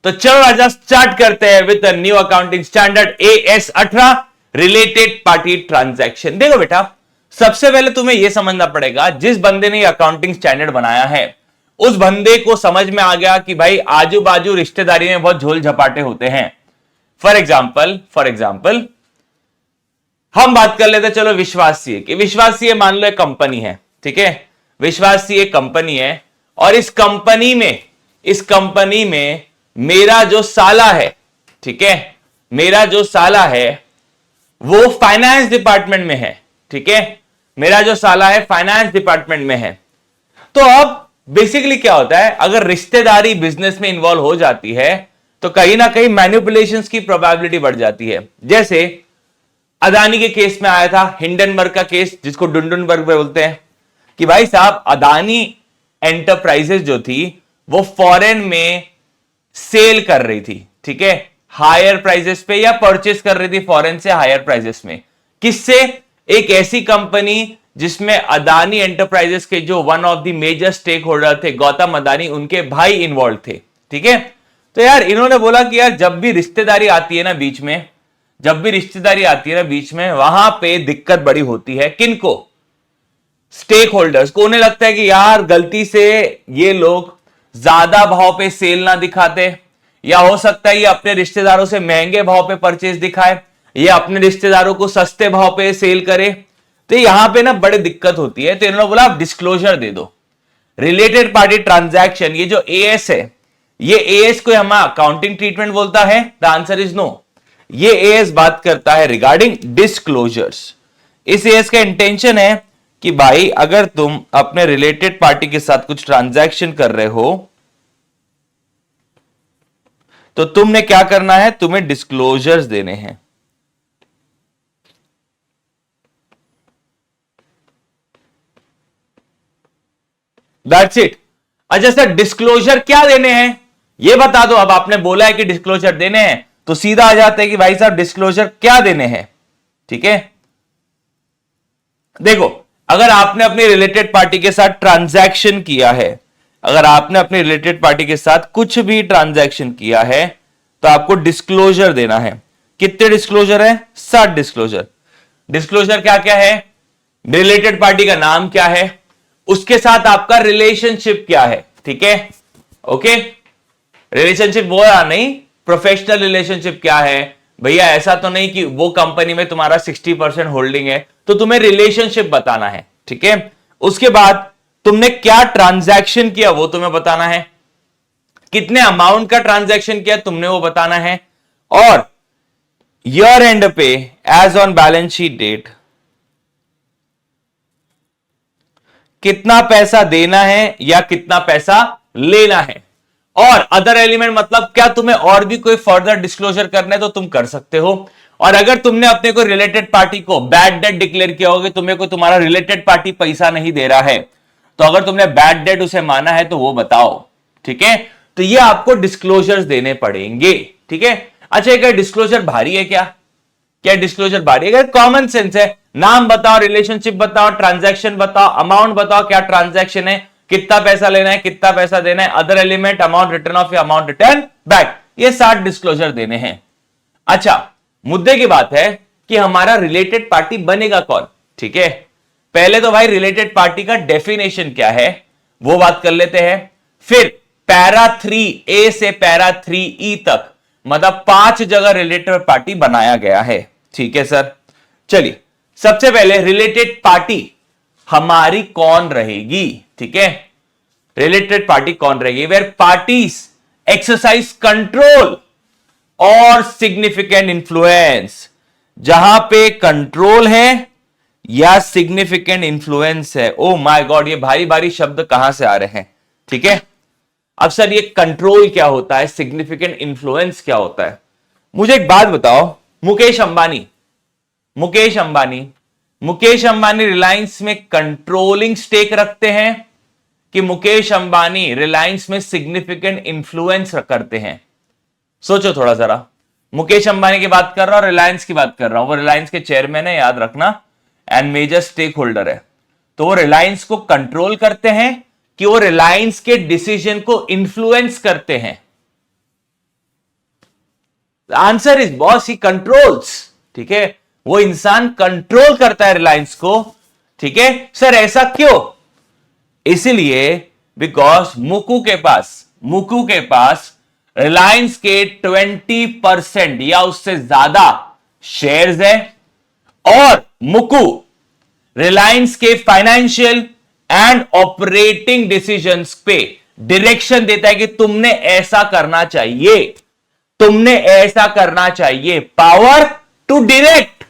तो चलो राजा स्टार्ट करते हैं with new accounting standard AS 18 related party transaction. देखो बेटा, सबसे पहले तुम्हें यह समझना पड़ेगा, जिस बंदे ने अकाउंटिंग स्टैंडर्ड बनाया है उस बंदे को समझ में आ गया कि भाई आजू बाजू रिश्तेदारी में बहुत झोल झपाटे होते हैं। फॉर एग्जाम्पल हम बात कर लेते, चलो विश्वासीय की। विश्वासीय मान लो एक कंपनी है, ठीक है, विश्वासीय कंपनी है, और इस कंपनी में मेरा जो साला है, ठीक है, मेरा जो साला है वो फाइनेंस डिपार्टमेंट में है, ठीक है, मेरा जो साला है फाइनेंस डिपार्टमेंट में है। तो अब बेसिकली क्या होता है, अगर रिश्तेदारी बिजनेस में इन्वॉल्व हो जाती है तो कहीं ना कहीं मैनिपुलेशंस की प्रोबेबिलिटी बढ़ जाती है। जैसे अदानी के केस में आया था, हिंडनबर्ग का केस, जिसको डुंडनबर्ग बोलते हैं, कि भाई साहब अदानी एंटरप्राइजेस जो थी वो फॉरेन में सेल कर रही थी, ठीक है, हायर प्राइजेस पे, या परचेस कर रही थी फॉरेन से हायर प्राइजेस में। किससे? एक ऐसी कंपनी जिसमें अदानी एंटरप्राइजेस के जो one of the major stake holder थे गौतम अदानी, उनके भाई इन्वॉल्व थे, ठीक है। तो यार इन्होंने बोला कि यार जब भी रिश्तेदारी आती है ना बीच में, वहां पे दिक्कत बड़ी होती है। किनको? स्टेक होल्डर्स को। उन्हें लगता है कि यार गलती से ये लोग ज्यादा भाव पे सेल ना दिखाते, या हो सकता है ये अपने रिश्तेदारों से महंगे भाव पे परचेज दिखाए, या अपने रिश्तेदारों को सस्ते भाव पे सेल करे। तो यहां पे ना बड़ी दिक्कत होती है। तो इन्होंने बोला आप डिस्क्लोजर दे दो, रिलेटेड पार्टी ट्रांजैक्शन। ये जो एएस है, ये एएस को हम अकाउंटिंग ट्रीटमेंट बोलता है? The answer is no. ये एएस बात करता है रिगार्डिंग डिस्क्लोजर्स। इस एएस का इंटेंशन है कि भाई अगर तुम अपने रिलेटेड पार्टी के साथ कुछ ट्रांजैक्शन कर रहे हो तो तुमने क्या करना है, तुम्हें डिस्क्लोजर्स देने हैं। That's it. अच्छा सर, डिस्क्लोजर क्या देने हैं ये बता दो। अब आपने बोला है कि डिस्क्लोजर देने हैं, तो सीधा आ जाते हैं कि भाई साहब डिस्क्लोजर क्या देने हैं, ठीक है। देखो, अगर आपने अपनी रिलेटेड पार्टी के साथ ट्रांजैक्शन किया है, अगर आपने अपनी रिलेटेड पार्टी के साथ कुछ भी ट्रांजैक्शन किया है तो आपको डिस्क्लोजर देना है। कितने डिस्क्लोजर है? 7 डिस्क्लोजर। डिस्क्लोजर क्या क्या है? रिलेटेड पार्टी का नाम क्या है, उसके साथ आपका रिलेशनशिप क्या है, ठीक है, ओके। रिलेशनशिप वो नहीं, प्रोफेशनल रिलेशनशिप क्या है भैया। ऐसा तो नहीं कि वो कंपनी में तुम्हारा 60% होल्डिंग है, तो तुम्हें रिलेशनशिप बताना है, ठीक है। उसके बाद तुमने क्या ट्रांजैक्शन किया वो तुम्हें बताना है, कितने अमाउंट का ट्रांजैक्शन किया तुमने वो बताना है, और ईयर एंड पे as on balance sheet date कितना पैसा देना है या कितना पैसा लेना है। और अदर एलिमेंट मतलब क्या तुम्हें और भी कोई फर्दर डिस्क्लोजर करना है तो तुम कर सकते हो। और अगर तुमने अपने को रिलेटेड पार्टी को बैड डेट डिक्लेयर किया होगा, तुम्हें कोई तुम्हारा रिलेटेड पार्टी पैसा नहीं दे रहा है, तो अगर तुमने बैड डेट उसे माना है तो वो बताओ, ठीक है। तो ये आपको डिस्क्लोजर्स देने पड़ेंगे, ठीक है। अच्छा, क्या डिस्क्लोजर भारी है? क्या डिस्क्लोजर भारी है? कॉमन सेंस है। नाम बताओ, रिलेशनशिप बताओ, ट्रांजैक्शन बताओ, अमाउंट बताओ, क्या ट्रांजैक्शन है, कितना पैसा लेना है, कितना पैसा देना है, other element, amount return of या अमाउंट रिटर्न बैक, ये 7 डिस्क्लोजर देने हैं। अच्छा, मुद्दे की बात है कि हमारा रिलेटेड पार्टी बनेगा कौन, ठीक है। पहले तो भाई रिलेटेड पार्टी का डेफिनेशन क्या है वो बात कर लेते हैं, फिर पैरा 3A से पैरा 3E तक, मतलब 5 जगह रिलेटेड पार्टी बनाया गया है, ठीक है सर। चलिए, सबसे पहले रिलेटेड पार्टी हमारी कौन रहेगी, ठीक है। रिलेटेड पार्टी कौन रहेगी? वेयर पार्टीज एक्सरसाइज कंट्रोल और सिग्निफिकेंट इंफ्लुएंस। जहां पे कंट्रोल है या सिग्निफिकेंट इंफ्लुएंस है। ओ माय गॉड, ये भारी भारी शब्द कहां से आ रहे हैं, ठीक है। अब सर ये कंट्रोल क्या होता है, सिग्निफिकेंट इंफ्लुएंस क्या होता है? मुझे एक बात बताओ, मुकेश अंबानी रिलायंस में कंट्रोलिंग स्टेक रखते हैं कि मुकेश अंबानी रिलायंस में सिग्निफिकेंट इंफ्लुएंस करते हैं? सोचो थोड़ा जरा। मुकेश अंबानी की बात कर रहा हूं, रिलायंस की बात कर रहा हूं। वो रिलायंस के चेयरमैन है, याद रखना, एंड मेजर स्टेक होल्डर है। तो वो रिलायंस को कंट्रोल करते हैं कि वो रिलायंस के डिसीजन को इंफ्लुएंस करते हैं? Answer is boss, he controls. ठीक है, वो इंसान कंट्रोल करता है रिलायंस को। ठीक है सर, ऐसा क्यों? इसलिए बिकॉज मुकू के पास रिलायंस के 20% या उससे ज्यादा शेयर्स है, और मुकू रिलायंस के फाइनेंशियल एंड ऑपरेटिंग डिसीजंस पे डायरेक्शन देता है कि तुमने ऐसा करना चाहिए, तुमने ऐसा करना चाहिए। Power to direct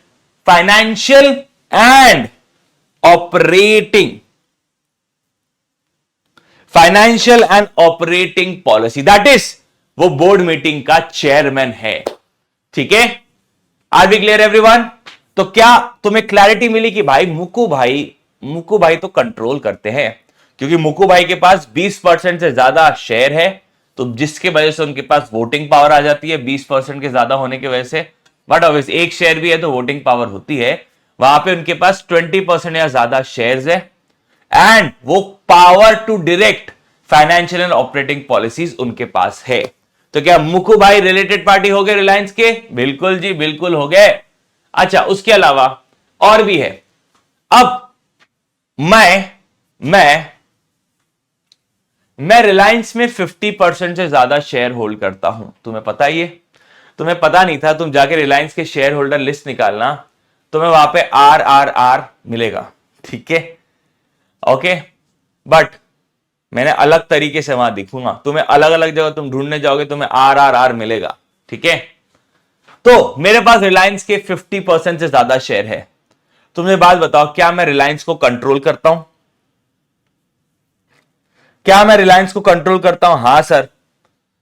financial and operating policy, that is वो बोर्ड मीटिंग का चेयरमैन है। ठीक है, आर वी क्लियर एवरीवन? तो क्या तुम्हें क्लैरिटी मिली कि भाई मुकू भाई तो कंट्रोल करते हैं, क्योंकि मुकू भाई के पास 20% से ज्यादा शेयर है, तो जिसके वजह से उनके पास वोटिंग पावर आ जाती है 20% के ज्यादा होने की वजह से। बट ऑब्वियस एक शेयर भी है तो वोटिंग पावर होती है, वहां पे उनके पास 20% या ज्यादा शेयर्स है, एंड वो power to direct financial and operating policies उनके पास है। तो क्या मुकू भाई रिलेटेड पार्टी हो गए रिलायंस के? बिल्कुल जी, बिल्कुल हो गए। अच्छा, उसके अलावा और भी है। अब मैं रिलायंस में 50% से ज्यादा शेयर होल्ड करता हूं, तुम्हें पता ही है। तुम्हें पता नहीं था, तुम जाके रिलायंस के शेयर होल्डर लिस्ट निकालना, तुम्हें वहां पे RRR मिलेगा। ठीक है, ओके, बट मैंने अलग तरीके से वहां दिखूंगा, तुम्हें अलग अलग जगह तुम ढूंढने जाओगे, तुम्हें RRR मिलेगा। ठीक है, तो मेरे पास रिलायंस के 50% से ज्यादा शेयर है। तुमने बात बताओ, क्या मैं रिलायंस को कंट्रोल करता हूं? क्या मैं रिलायंस को कंट्रोल करता हूं? हां सर।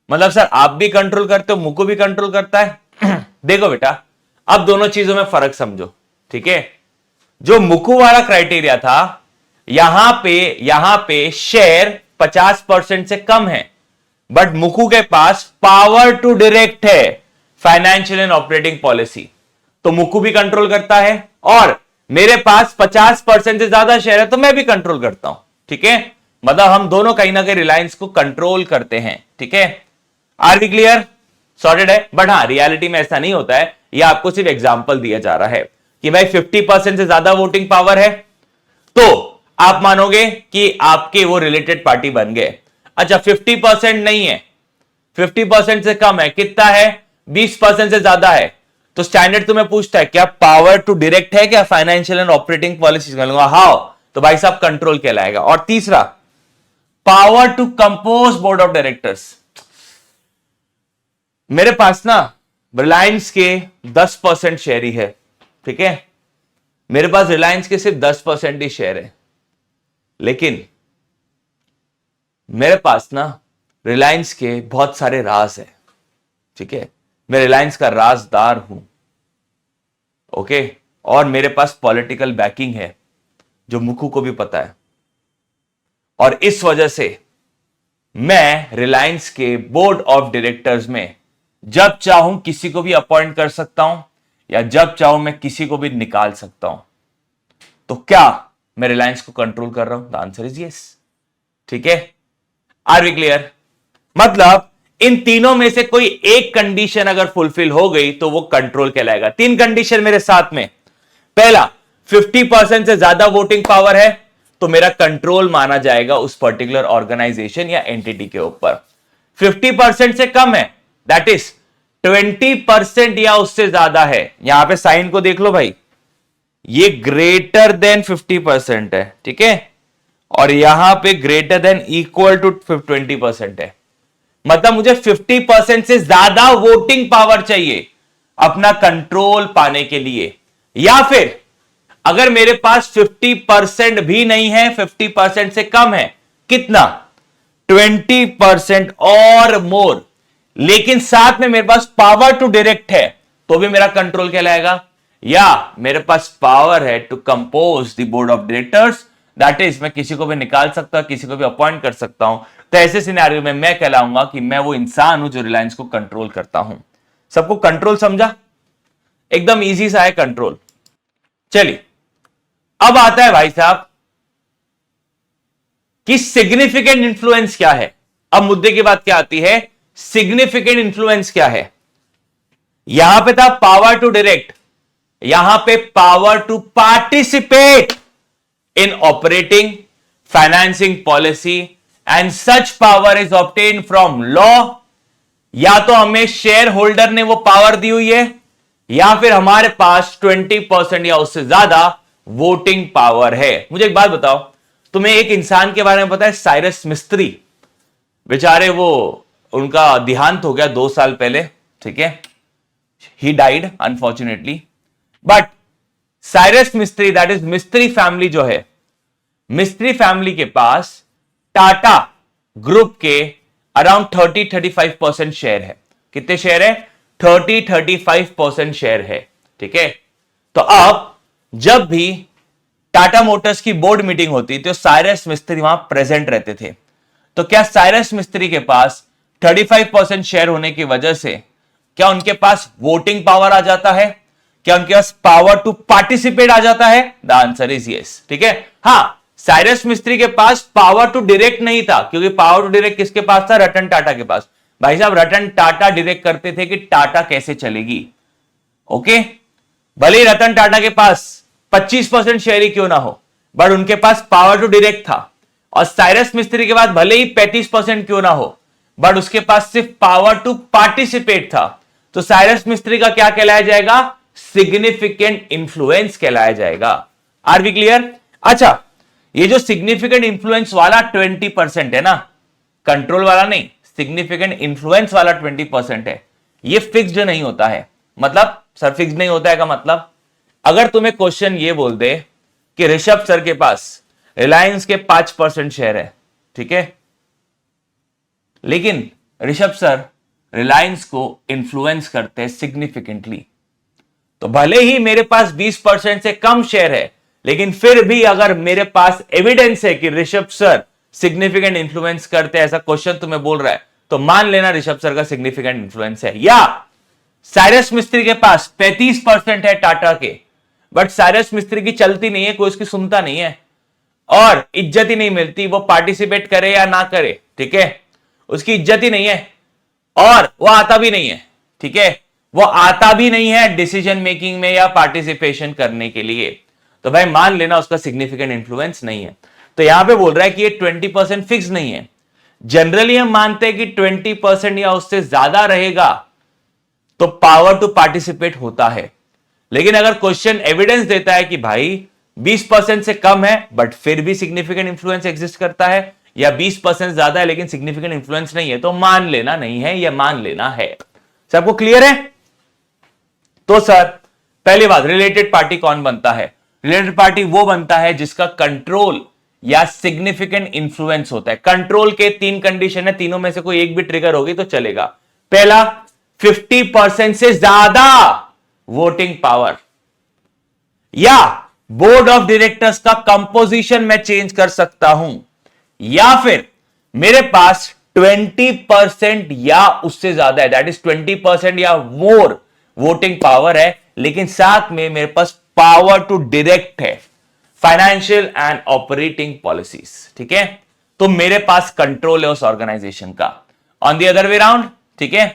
मतलब सर आप भी कंट्रोल करते हो, मुकू भी कंट्रोल करता है? देखो बेटा, अब दोनों चीजों में फर्क समझो। ठीक है, जो मुकू वाला क्राइटेरिया था, यहां पे शेयर 50% से कम है, बट मुकू के पास पावर टू डायरेक्ट है फाइनेंशियल एंड ऑपरेटिंग पॉलिसी, तो मुकू भी कंट्रोल करता है, और मेरे पास 50% से ज्यादा शेयर है तो मैं भी कंट्रोल करता हूं। ठीक है, मतलब हम दोनों कहीं ना कहीं रिलायंस को कंट्रोल करते हैं। ठीक है, आर वी क्लियर? सॉर्टेड है। बट हाँ, रियलिटी में ऐसा नहीं होता है, यह आपको सिर्फ एग्जांपल दिया जा रहा है कि भाई 50% से ज्यादा वोटिंग पावर है तो आप मानोगे कि आपके वो रिलेटेड पार्टी बन गए। अच्छा, 50% नहीं है, 50% से कम है, कितना है? 20% से ज्यादा है, तो स्टैंडर्ड तुम्हें पूछता है क्या पावर टू डायरेक्ट है क्या फाइनेंशियल एंड ऑपरेटिंग पॉलिसीज में? हाउ, तो भाई साहब कंट्रोल कहलाएगा। और तीसरा, power to compose board of directors. मेरे पास ना रिलायंस के 10% शेयर ही है। ठीक है, मेरे पास रिलायंस के सिर्फ 10% ही शेयर है, लेकिन मेरे पास ना रिलायंस के बहुत सारे राज है। ठीक है, मैं रिलायंस का राजदार हूं। ओके, और मेरे पास पॉलिटिकल बैकिंग है जो मुकू को भी पता है, और इस वजह से मैं रिलायंस के बोर्ड ऑफ डायरेक्टर्स में जब चाहूं किसी को भी अपॉइंट कर सकता हूं, या जब चाहूं मैं किसी को भी निकाल सकता हूं। तो क्या मैं रिलायंस को कंट्रोल कर रहा हूं? The answer is yes. ठीक है, आर वी क्लियर? मतलब इन तीनों में से कोई एक कंडीशन अगर फुलफिल हो गई तो वो कंट्रोल कहलाएगा। 3 कंडीशन मेरे साथ में। पहला, 50% से ज्यादा वोटिंग पावर है तो मेरा कंट्रोल माना जाएगा उस पर्टिकुलर ऑर्गेनाइजेशन या एंटिटी के ऊपर। 50% से कम है, दैट इज 20% या उससे ज्यादा है, यहां पे साइन को देख लो भाई, ये ग्रेटर देन 50% है। ठीक है, और यहां पे ग्रेटर देन इक्वल टू 20% है। मतलब मुझे 50% से ज्यादा वोटिंग पावर चाहिए अपना कंट्रोल पाने के लिए, या फिर अगर मेरे पास 50% भी नहीं है, 50% से कम है, कितना? 20% और मोर, लेकिन साथ में मेरे पास पावर टू डायरेक्ट है, तो भी मेरा कंट्रोल कहलाएगा। या मेरे पास पावर है to compose the board of directors, that is मैं किसी को भी निकाल सकता हूं, किसी को भी अपॉइंट कर सकता हूं, तो ऐसे सिनेरियो में मैं कहलाऊंगा कि मैं वो इंसान हूं जो रिलायंस को कंट्रोल करता हूं। सबको कंट्रोल समझा? एकदम इजी सा है कंट्रोल। चलिए, अब आता है भाई साहब कि सिग्निफिकेंट इंफ्लुएंस क्या है। अब मुद्दे की बात क्या आती है, सिग्निफिकेंट इंफ्लुएंस क्या है? यहां पे था पावर टू डायरेक्ट, यहां पे power to participate in operating financing policy and such power is obtain from law. या तो हमें शेयर होल्डर ने वो पावर दी हुई है, या फिर हमारे पास 20% या उससे ज्यादा वोटिंग पावर है। मुझे एक बात बताओ, तुम्हें एक इंसान के बारे में पता है, साइरस मिस्त्री, बेचारे वो उनका देहांत हो गया 2 साल पहले, ठीक है, he died unfortunately. But Cyrus मिस्त्री, दैट इज मिस्त्री फैमिली जो है, मिस्त्री फैमिली के पास टाटा ग्रुप के अराउंड 30-35% शेयर है। कितने शेयर है? 30-35% शेयर है, ठीक है। तो अब जब भी टाटा मोटर्स की बोर्ड मीटिंग होती थी तो साइरस मिस्त्री वहां प्रेजेंट रहते थे। तो क्या साइरस मिस्त्री के पास 35% शेयर होने की वजह से क्या उनके पास वोटिंग पावर आ जाता है? क्या उनके पास पावर टू पार्टिसिपेट आ जाता है? द आंसर इज यस, ठीक है। हां, साइरस मिस्त्री के पास पावर टू डायरेक्ट नहीं था, क्योंकि पावर टू डायरेक्ट किसके पास था? रतन टाटा के पास। भाई साहब, रतन टाटा डायरेक्ट करते थे कि टाटा कैसे चलेगी, ओके। भले ही रतन टाटा के पास 25% शेयर ही क्यों ना हो, बट उनके पास पावर टू डायरेक्ट था। और साइरस मिस्त्री के पास भले ही 35% क्यों ना हो, बट उसके पास सिर्फ पावर टू पार्टिसिपेट था। तो साइरस मिस्त्री का क्या कहलाया जाएगा? सिग्निफिकेंट इंफ्लुएंस कहलाया जाएगा। Are we clear? अच्छा, ये जो सिग्निफिकेंट इंफ्लुएंस वाला 20% है ना, कंट्रोल वाला नहीं, सिग्निफिकेंट इंफ्लुएंस वाला 20% है, ये फिक्स्ड नहीं होता है। मतलब सर फिक्स्ड नहीं होता है का मतलब, अगर तुम्हें क्वेश्चन ये बोल दे कि ऋषभ सर के पास रिलायंस के 5% शेयर है, ठीक है, लेकिन ऋषभ सर रिलायंस को इन्फ्लुएंस करते हैं सिग्निफिकेंटली, तो भले ही मेरे पास 20% से कम शेयर है, लेकिन फिर भी अगर मेरे पास एविडेंस है कि ऋषभ सर सिग्निफिकेंट इन्फ्लुएंस करते हैं, ऐसा क्वेश्चन तुम्हें बोल रहा है, तो मान लेना ऋषभ सर का सिग्निफिकेंट इन्फ्लुएंस है। या साइरस मिस्त्री के पास 35% है टाटा के, बट साइरस मिस्त्री की चलती नहीं है, कोई उसकी सुनता नहीं है और इज्जत ही नहीं मिलती, वो पार्टिसिपेट करे या ना करे, ठीक है, उसकी इज्जत ही नहीं है और वो आता भी नहीं है, ठीक है, वो आता भी नहीं है डिसीजन मेकिंग में या पार्टिसिपेशन करने के लिए, तो भाई मान लेना उसका सिग्निफिकेंट इंफ्लुएंस नहीं है। तो यहां पे बोल रहा है कि ये 20% फिक्स नहीं है। जनरली हम मानते हैं कि 20% या उससे ज्यादा रहेगा तो पावर टू पार्टिसिपेट होता है, लेकिन अगर क्वेश्चन एविडेंस देता है कि भाई 20% से कम है बट फिर भी सिग्निफिकेंट इंफ्लुएंस एग्जिस्ट करता है, या 20% ज्यादा है लेकिन सिग्निफिकेंट इंफ्लुएंस नहीं है, तो मान लेना नहीं है या मान लेना है। सबको क्लियर है? तो सर पहली बात, रिलेटेड पार्टी कौन बनता है? रिलेटेड पार्टी वो बनता है जिसका कंट्रोल या सिग्निफिकेंट इंफ्लुएंस होता है। कंट्रोल के 3 कंडीशन है, तीनों में से कोई एक भी ट्रिगर होगी तो चलेगा। पहला, 50% से ज्यादा वोटिंग पावर, या बोर्ड ऑफ डायरेक्टर्स का कंपोजिशन मैं चेंज कर सकता हूं, या फिर मेरे पास 20% या उससे ज्यादा है, दैट इज 20% या मोर वोटिंग पावर है, लेकिन साथ में मेरे पास पावर टू डायरेक्ट है फाइनेंशियल एंड ऑपरेटिंग पॉलिसीज, ठीक है, तो मेरे पास कंट्रोल है उस ऑर्गेनाइजेशन का। On the other way round, ठीक है,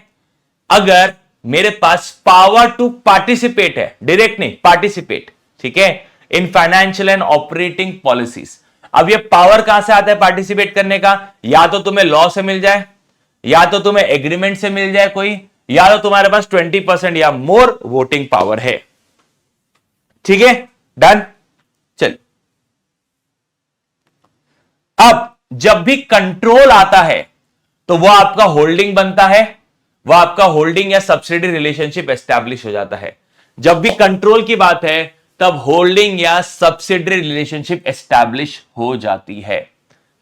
अगर मेरे पास पावर टू पार्टिसिपेट है, डायरेक्ट नहीं, पार्टिसिपेट, ठीक है, in financial and operating policies, अब ये पावर कहां से आता है पार्टिसिपेट करने का? या तो तुम्हें लॉ से मिल जाए, या तो तुम्हें एग्रीमेंट से मिल जाए कोई, या तो तुम्हारे पास 20% या मोर वोटिंग पावर है, ठीक है, डन। चल, अब जब भी कंट्रोल आता है तो वो आपका होल्डिंग बनता है, वो आपका होल्डिंग या सब्सिडी रिलेशनशिप एस्टैब्लिश हो जाता है। जब भी कंट्रोल की बात है तब होल्डिंग या सब्सिडरी रिलेशनशिप एस्टैब्लिश हो जाती है,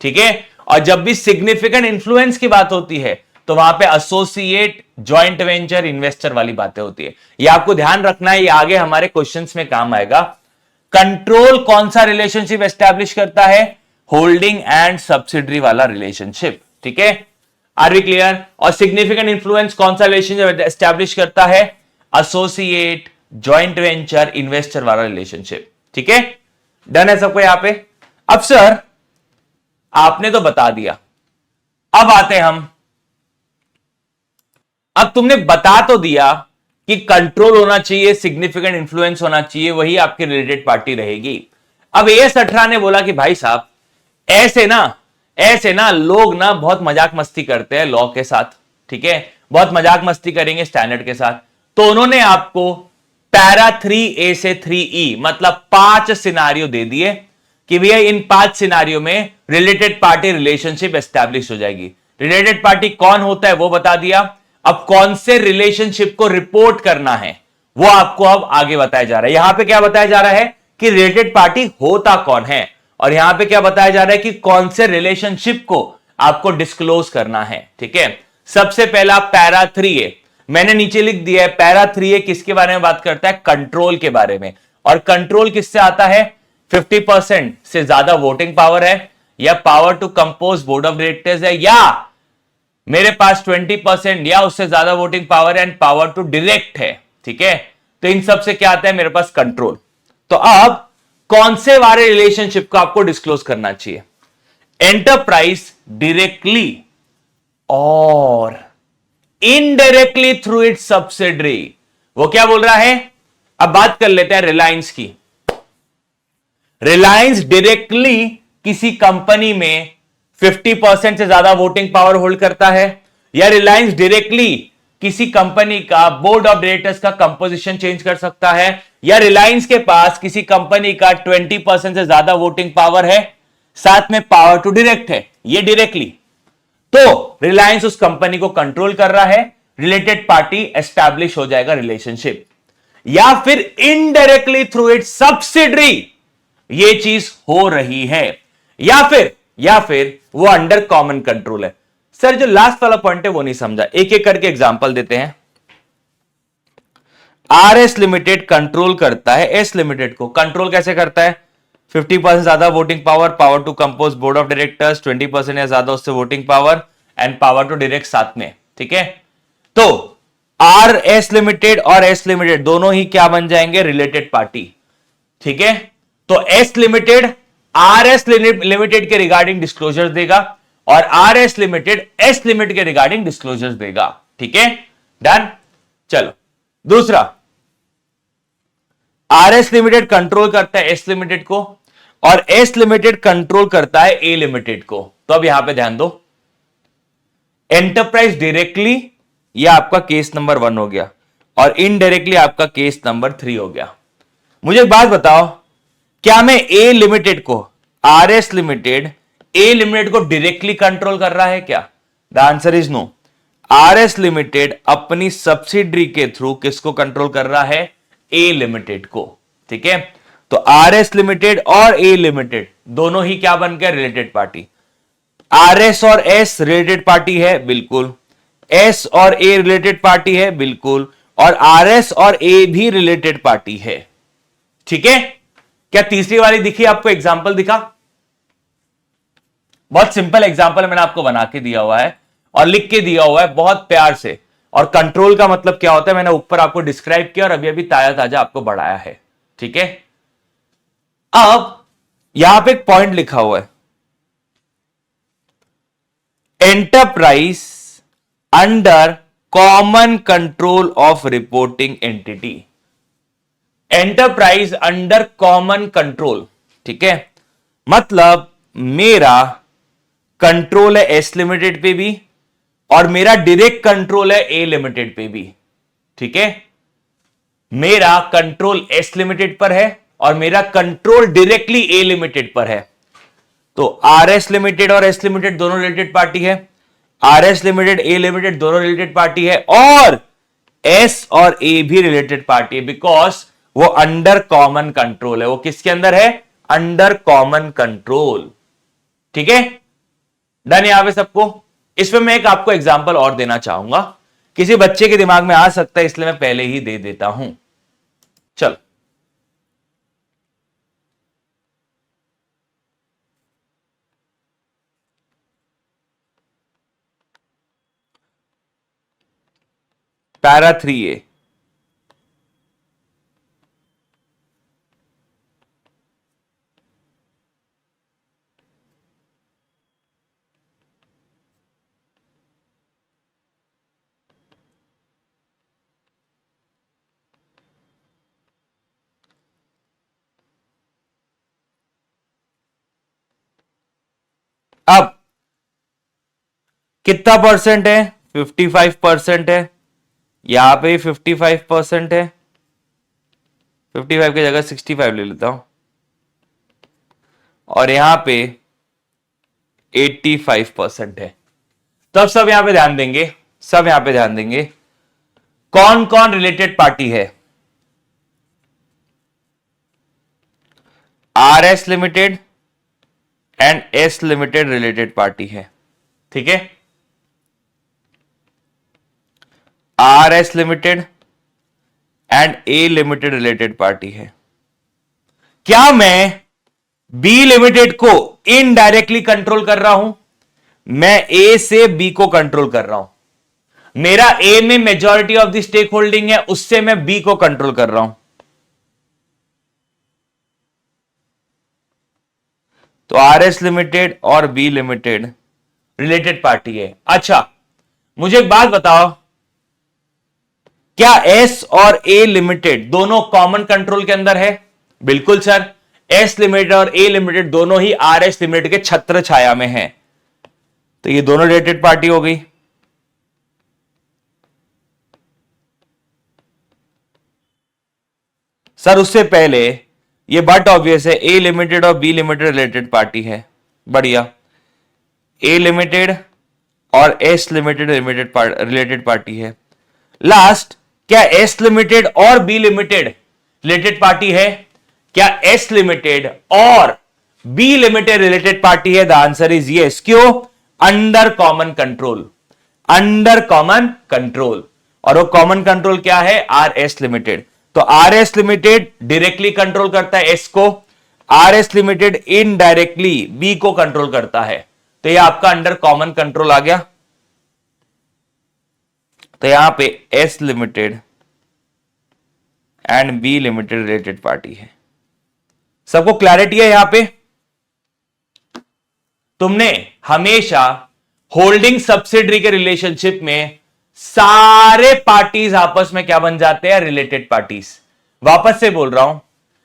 ठीक है। और जब भी सिग्निफिकेंट इंफ्लुएंस की बात होती है तो वहां पे एसोसिएट, जॉइंट वेंचर, इन्वेस्टर वाली बातें होती है। ये आपको ध्यान रखना है, ये आगे हमारे क्वेश्चंस में काम आएगा। कंट्रोल कौन सा रिलेशनशिप एस्टैब्लिश करता है? होल्डिंग एंड सब्सिडरी वाला रिलेशनशिप, ठीक है, आर वी क्लियर? और सिग्निफिकेंट इंफ्लुएंस कौन सा रिलेशनशिप एस्टैब्लिश करता है? एसोसिएट, जॉइंट वेंचर, इन्वेस्टर वाला रिलेशनशिप, ठीक है, डन है सबको यहां पे? अब सर आपने तो बता दिया, अब आते हम, अब तुमने बता तो दिया कि कंट्रोल होना चाहिए, सिग्निफिकेंट इंफ्लुएंस होना चाहिए, वही आपकी रिलेटेड पार्टी रहेगी। अब AS18 ने बोला कि भाई साहब ऐसे ना लोग ना बहुत मजाक मस्ती करते हैं लॉ के साथ, ठीक है, बहुत मजाक मस्ती करेंगे स्टैंडर्ड के साथ। तो उन्होंने आपको पैरा 3A से 3E मतलब 5 सिनारियो दे दिए कि भैया इन 5 सिनारियो में रिलेटेड पार्टी रिलेशनशिप एस्टैब्लिश हो जाएगी। रिलेटेड पार्टी कौन होता है वो बता दिया। अब कौन से रिलेशनशिप को रिपोर्ट करना है वो आपको अब आगे बताया जा रहा है। यहां पे क्या बताया जा रहा है कि रिलेटेड पार्टी होता कौन है, और यहां पे क्या बताया जा रहा है कि कौन से रिलेशनशिप को आपको डिस्क्लोज करना है। ठीक है, सबसे पहला पैरा 3A मैंने नीचे लिख दिया है। पैरा 3A किसके बारे में बात करता है? कंट्रोल के बारे में। और कंट्रोल किससे आता है? 50% से ज्यादा वोटिंग पावर है, या power to compose board of directors है, या मेरे पास 20% या उससे ज्यादा voting power and power to direct है। ठीक है, तो इन सब से क्या आता है? मेरे पास कंट्रोल। तो अब कौन से वाले रिलेशनशिप को आपको डिस्क्लोज करना चाहिए? एंटरप्राइज डायरेक्टली और इनडायरेक्टली थ्रू इट्स सब्सिडरी। वो क्या बोल रहा है? अब बात कर लेते हैं रिलायंस की। रिलायंस डायरेक्टली किसी कंपनी में 50% से ज्यादा वोटिंग पावर होल्ड करता है, या रिलायंस डायरेक्टली किसी कंपनी का बोर्ड ऑफ डायरेक्टर्स का कंपोजिशन चेंज कर सकता है, या रिलायंस के पास किसी कंपनी का 20% से ज्यादा वोटिंग पावर है, साथ में पावर टू डायरेक्ट है, ये डायरेक्टली। तो रिलायंस उस कंपनी को कंट्रोल कर रहा है, रिलेटेड पार्टी एस्टैब्लिश हो जाएगा रिलेशनशिप। या फिर इनडायरेक्टली थ्रू इट्स सब्सिडरी ये चीज हो रही है, या फिर वो अंडर कॉमन कंट्रोल है। सर जो लास्ट वाला पॉइंट है वो नहीं समझा, एक एक करके एग्जांपल देते हैं। RS लिमिटेड कंट्रोल करता है एस लिमिटेड को। कंट्रोल कैसे करता है? 50% ज्यादा voting power, power to compose board of directors, 20% या ज्यादा उससे voting power and power to direct साथ में। ठीक है, तो RS लिमिटेड और एस लिमिटेड दोनों ही क्या बन जाएंगे? Related party. ठीक है, तो एस लिमिटेड RS लिमिटेड के रिगार्डिंग डिस्क्लोजर देगा, और RS लिमिटेड एस लिमिटेड के रिगार्डिंग डिस्क्लोजर देगा। ठीक है, डन। चलो दूसरा, RS लिमिटेड कंट्रोल करता है एस लिमिटेड को, और एस लिमिटेड कंट्रोल करता है ए लिमिटेड को। तो अब यहां पे ध्यान दो, एंटरप्राइज डायरेक्टली यह आपका केस नंबर 1 हो गया, और इनडायरेक्टली आपका केस नंबर 3 हो गया। मुझे एक बात बताओ, क्या मैं ए लिमिटेड को, RS लिमिटेड ए लिमिटेड को डायरेक्टली कंट्रोल कर रहा है क्या? The answer is no. RS limited अपनी सब्सिडरी के थ्रू किसको कंट्रोल कर रहा है? ए लिमिटेड को। ठीक है, तो RS लिमिटेड और ए लिमिटेड दोनों ही क्या बन गए? Related party. RS और S रिलेटेड पार्टी है, बिल्कुल। S और A रिलेटेड पार्टी है, बिल्कुल। और RS और A भी रिलेटेड पार्टी है। ठीक है, क्या तीसरी वाली दिखी आपको? एग्जाम्पल दिखा? बहुत सिंपल एग्जाम्पल मैंने आपको बना के दिया हुआ है और लिख के दिया हुआ है बहुत प्यार से। और कंट्रोल का मतलब क्या होता है मैंने ऊपर आपको डिस्क्राइब किया और अभी अभी ताजा ताजा आपको बढ़ाया है। ठीक है, अब यहां पे एक पॉइंट लिखा हुआ है, enterprise under common control of reporting entity. Enterprise under common control. ठीक है, मतलब मेरा कंट्रोल है एस लिमिटेड पे भी, और मेरा डायरेक्ट कंट्रोल है ए लिमिटेड पे भी। ठीक है, मेरा कंट्रोल एस लिमिटेड पर है और मेरा कंट्रोल डायरेक्टली ए लिमिटेड पर है। तो RS लिमिटेड और एस लिमिटेड दोनों रिलेटेड पार्टी है, RS लिमिटेड ए लिमिटेड दोनों रिलेटेड पार्टी है, और एस और ए भी रिलेटेड पार्टी है, बिकॉज वो अंडर कॉमन कंट्रोल है। वो किसके अंदर है? Under common control. ठीक है, डन यहां पे सबको? इसमें मैं एक आपको एग्जांपल और देना चाहूंगा, किसी बच्चे के दिमाग में आ सकता है इसलिए मैं पहले ही दे देता हूं। चल, पैरा 3A। अब कितना परसेंट है? 55% है। यहां पे 55% है, 55 की जगह 65 ले लेता हूं, और यहां पे 85% है। तो अब सब यहां पे ध्यान देंगे, सब यहां पे ध्यान देंगे, कौन कौन रिलेटेड पार्टी है? R S limited and S limited related party है, ठीक है। R S limited and A limited related party है। क्या मैं बी लिमिटेड को इनडायरेक्टली कंट्रोल कर रहा हूं? मैं ए से बी को कंट्रोल कर रहा हूं। मेरा ए में majority of the stake holding है, उससे मैं बी को कंट्रोल कर रहा हूं। तो आर एस लिमिटेड और बी लिमिटेड रिलेटेड पार्टी है। अच्छा, मुझे एक बात बताओ, क्या एस और ए लिमिटेड दोनों कॉमन कंट्रोल के अंदर है? बिल्कुल सर, एस लिमिटेड और ए लिमिटेड दोनों ही आर एस लिमिटेड के छत्र छाया में हैं, तो ये दोनों रिलेटेड पार्टी हो गई। सर उससे पहले ये बट ऑब्वियस है, ए लिमिटेड और बी लिमिटेड रिलेटेड पार्टी है। बढ़िया, ए लिमिटेड और एस लिमिटेड रिलेटेड पार्टी है। लास्ट, क्या एस लिमिटेड और बी लिमिटेड रिलेटेड पार्टी है? क्या एस लिमिटेड और बी लिमिटेड रिलेटेड पार्टी है? The answer is yes. क्यों? Under common control, under common control. और वो कॉमन कंट्रोल क्या है? R S limited. तो R S limited directly control करता है एस को, are S limited indirectly B को कंट्रोल करता है। तो ये आपका अंडर कॉमन कंट्रोल आ गया। तो यहां पे S limited and B limited related party है। सबको क्लैरिटी है यहां पे? तुमने हमेशा होल्डिंग सब्सिडरी के रिलेशनशिप में सारे पार्टीज आपस में क्या बन जाते हैं? Related parties. वापस से बोल रहा हूं,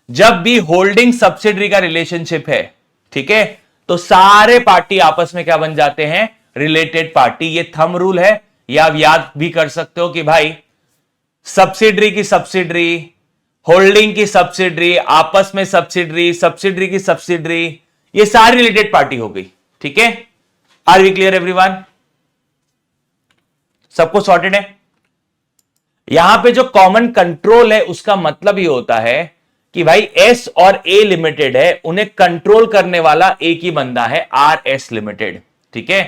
जब भी होल्डिंग सब्सिडरी का रिलेशनशिप है, ठीक है, तो सारे पार्टी आपस में क्या बन जाते हैं? Related party. ये थंब रूल है, या आप याद भी कर सकते हो कि भाई सब्सिडरी की सब्सिडरी, होल्डिंग की सब्सिडरी, आपस में सब्सिडरी, सब्सिडरी की सब्सिडरी, ये सारी रिलेटेड पार्टी हो गई। ठीक है, आर वी क्लियर एवरीवन? सबको सॉर्टेड है? यहां पे जो कॉमन कंट्रोल है उसका मतलब ये होता है कि भाई एस और ए लिमिटेड है, उन्हें कंट्रोल करने वाला एक ही बंदा है, आर एस लिमिटेड। ठीक है,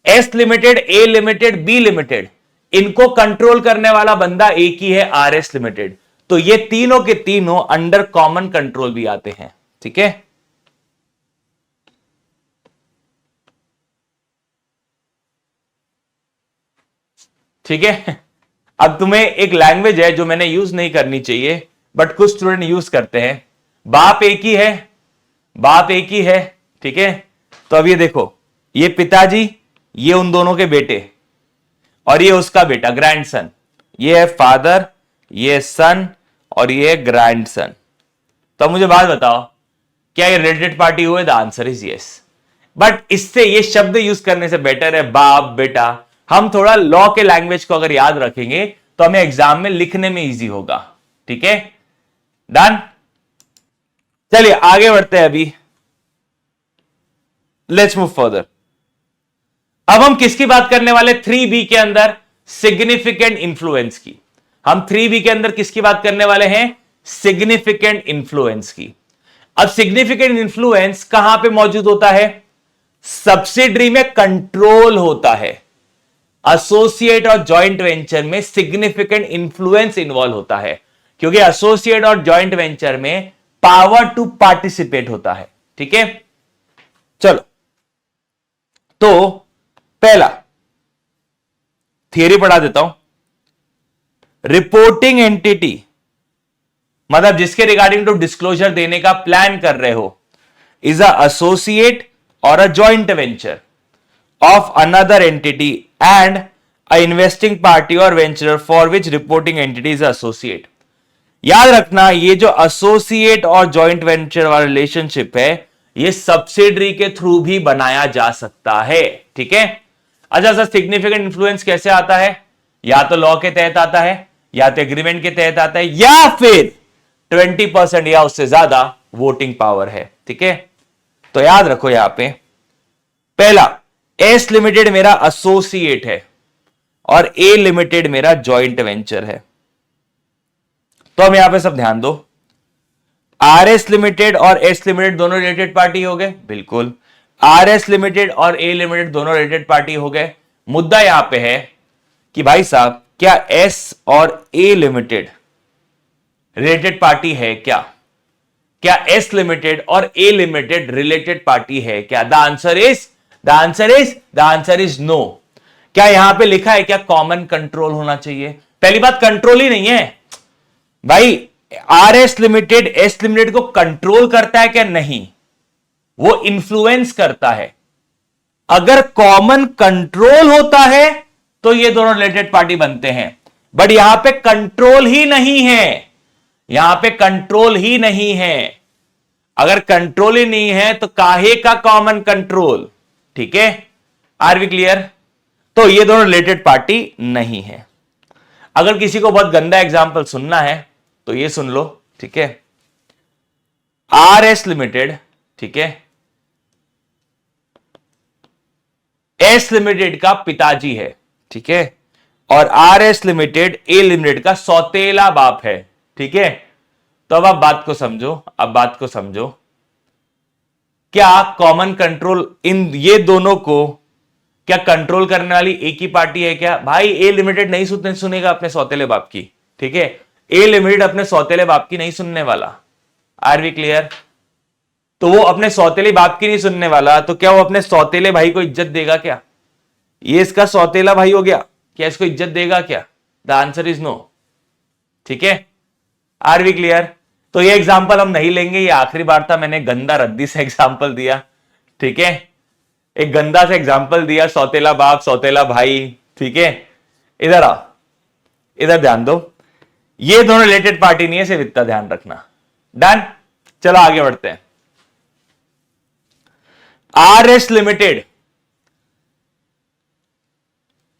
S limited, A limited, B limited, इनको कंट्रोल करने वाला बंदा एक ही है, आर एस लिमिटेड। तो ये तीनों के तीनों अंडर कॉमन कंट्रोल भी आते हैं। ठीक है, ठीक है। अब तुम्हें एक लैंग्वेज है जो मैंने यूज नहीं करनी चाहिए, बट कुछ स्टूडेंट यूज करते हैं। बाप एक ही है, बाप एक ही है, ठीक है। तो अब ये देखो, ये पिताजी, ये उन दोनों के बेटे, और ये उसका बेटा, ग्रैंडसन। ये है फादर, ये है सन, और ये है ग्रैंडसन। तो अब मुझे बात बताओ, क्या ये रिलेटेड पार्टी हुए? The answer is yes. But इससे ये शब्द यूज करने से बेटर है बाप बेटा। हम थोड़ा लॉ के लैंग्वेज को अगर याद रखेंगे तो हमें एग्जाम में लिखने में इजी होगा। ठीक है, डन। चलिए आगे बढ़ते हैं। अभी लेट्स मूव फर्दर। अब हम किसकी बात करने वाले? 3B के अंदर सिग्निफिकेंट इंफ्लुएंस की। हम 3B के अंदर किसकी बात करने वाले हैं? सिग्निफिकेंट इंफ्लुएंस की। अब सिग्निफिकेंट इंफ्लुएंस कहां पे मौजूद होता है? सब्सिडरी में कंट्रोल होता है। एसोसिएट और जॉइंट वेंचर में सिग्निफिकेंट इंफ्लुएंस इन्वॉल्व होता है, क्योंकि एसोसिएट और जॉइंट वेंचर में पावर टू पार्टिसिपेट होता है। ठीक है, चलो तो पहला थियरी पढ़ा देता हूं। रिपोर्टिंग एंटिटी मतलब जिसके रिगार्डिंग टू डिस्क्लोजर देने का प्लान कर रहे हो, इज अ एसोसिएट और a joint venture of another entity and a investing party or venture for which reporting entity is associate। याद रखना, ये जो एसोसिएट और जॉइंट वेंचर वाला रिलेशनशिप है, ये सब्सिडरी के थ्रू भी बनाया जा सकता है। ठीक है, अच्छा सर सिग्निफिकेंट इन्फ्लुएंस कैसे आता है? या तो लॉ के तहत आता है, या तो एग्रीमेंट के तहत आता है, या फिर 20% या उससे ज्यादा वोटिंग पावर है। ठीक है, तो याद रखो यहां पे पहला, एस लिमिटेड मेरा एसोसिएट है और ए लिमिटेड मेरा जॉइंट वेंचर है। तो हम यहां पे सब ध्यान दो, आर एस लिमिटेड और एस लिमिटेड दोनों रिलेटेड पार्टी हो गए, बिल्कुल। आर एस लिमिटेड और ए लिमिटेड दोनों रिलेटेड पार्टी हो गए। मुद्दा यहां पे है कि भाई साहब क्या एस और ए लिमिटेड रिलेटेड पार्टी है क्या? क्या एस लिमिटेड और ए लिमिटेड रिलेटेड पार्टी है क्या? The answer is no. क्या यहां पे लिखा है क्या कॉमन कंट्रोल होना चाहिए? पहली बात कंट्रोल ही नहीं है भाई। Are S limited S limited को कंट्रोल करता है क्या? नहीं, वो इंफ्लुएंस करता है। अगर कॉमन कंट्रोल होता है तो ये दोनों रिलेटेड पार्टी बनते हैं, बट यहां पे कंट्रोल ही नहीं है, यहां पे कंट्रोल ही नहीं है। अगर कंट्रोल ही नहीं है तो काहे का कॉमन कंट्रोल? ठीक है, आर वी क्लियर? तो ये दोनों रिलेटेड पार्टी नहीं है। अगर किसी को बहुत गंदा एग्जांपल सुनना है तो ये सुन लो। ठीक है, आर एस लिमिटेड, ठीक है, एस लिमिटेड का पिताजी है, ठीक है, और are S limited A limited का सौतेला बाप है। ठीक है, तो अब आप बात को समझो, अब बात को समझो। क्या कॉमन कंट्रोल इन ये दोनों को क्या कंट्रोल करने वाली एक ही पार्टी है क्या? भाई ए लिमिटेड नहीं सुनेगा अपने सौतेले बाप की। ठीक है, ए लिमिटेड अपने सौतेले बाप की नहीं सुनने वाला। Are we clear? तो वो अपने सौतेले बाप की नहीं सुनने वाला, तो क्या वो अपने सौतेले भाई को इज्जत देगा क्या? ये इसका सौतेला भाई हो गया, क्या इसको इज्जत देगा क्या? The answer is no. ठीक है, आर वी क्लियर? तो ये एग्जाम्पल हम नहीं लेंगे, ये आखिरी बार था, मैंने गंदा रद्दी से एग्जाम्पल दिया। ठीक है, एक गंदा से एग्जाम्पल दिया, सौतेला बाप सौतेला भाई। ठीक है, इधर आओ, इधर ध्यान दो, ये दोनों रिलेटेड पार्टी नहीं है, सिर्फ इतना ध्यान रखना। डन, चलो आगे बढ़ते हैं। आर एस लिमिटेड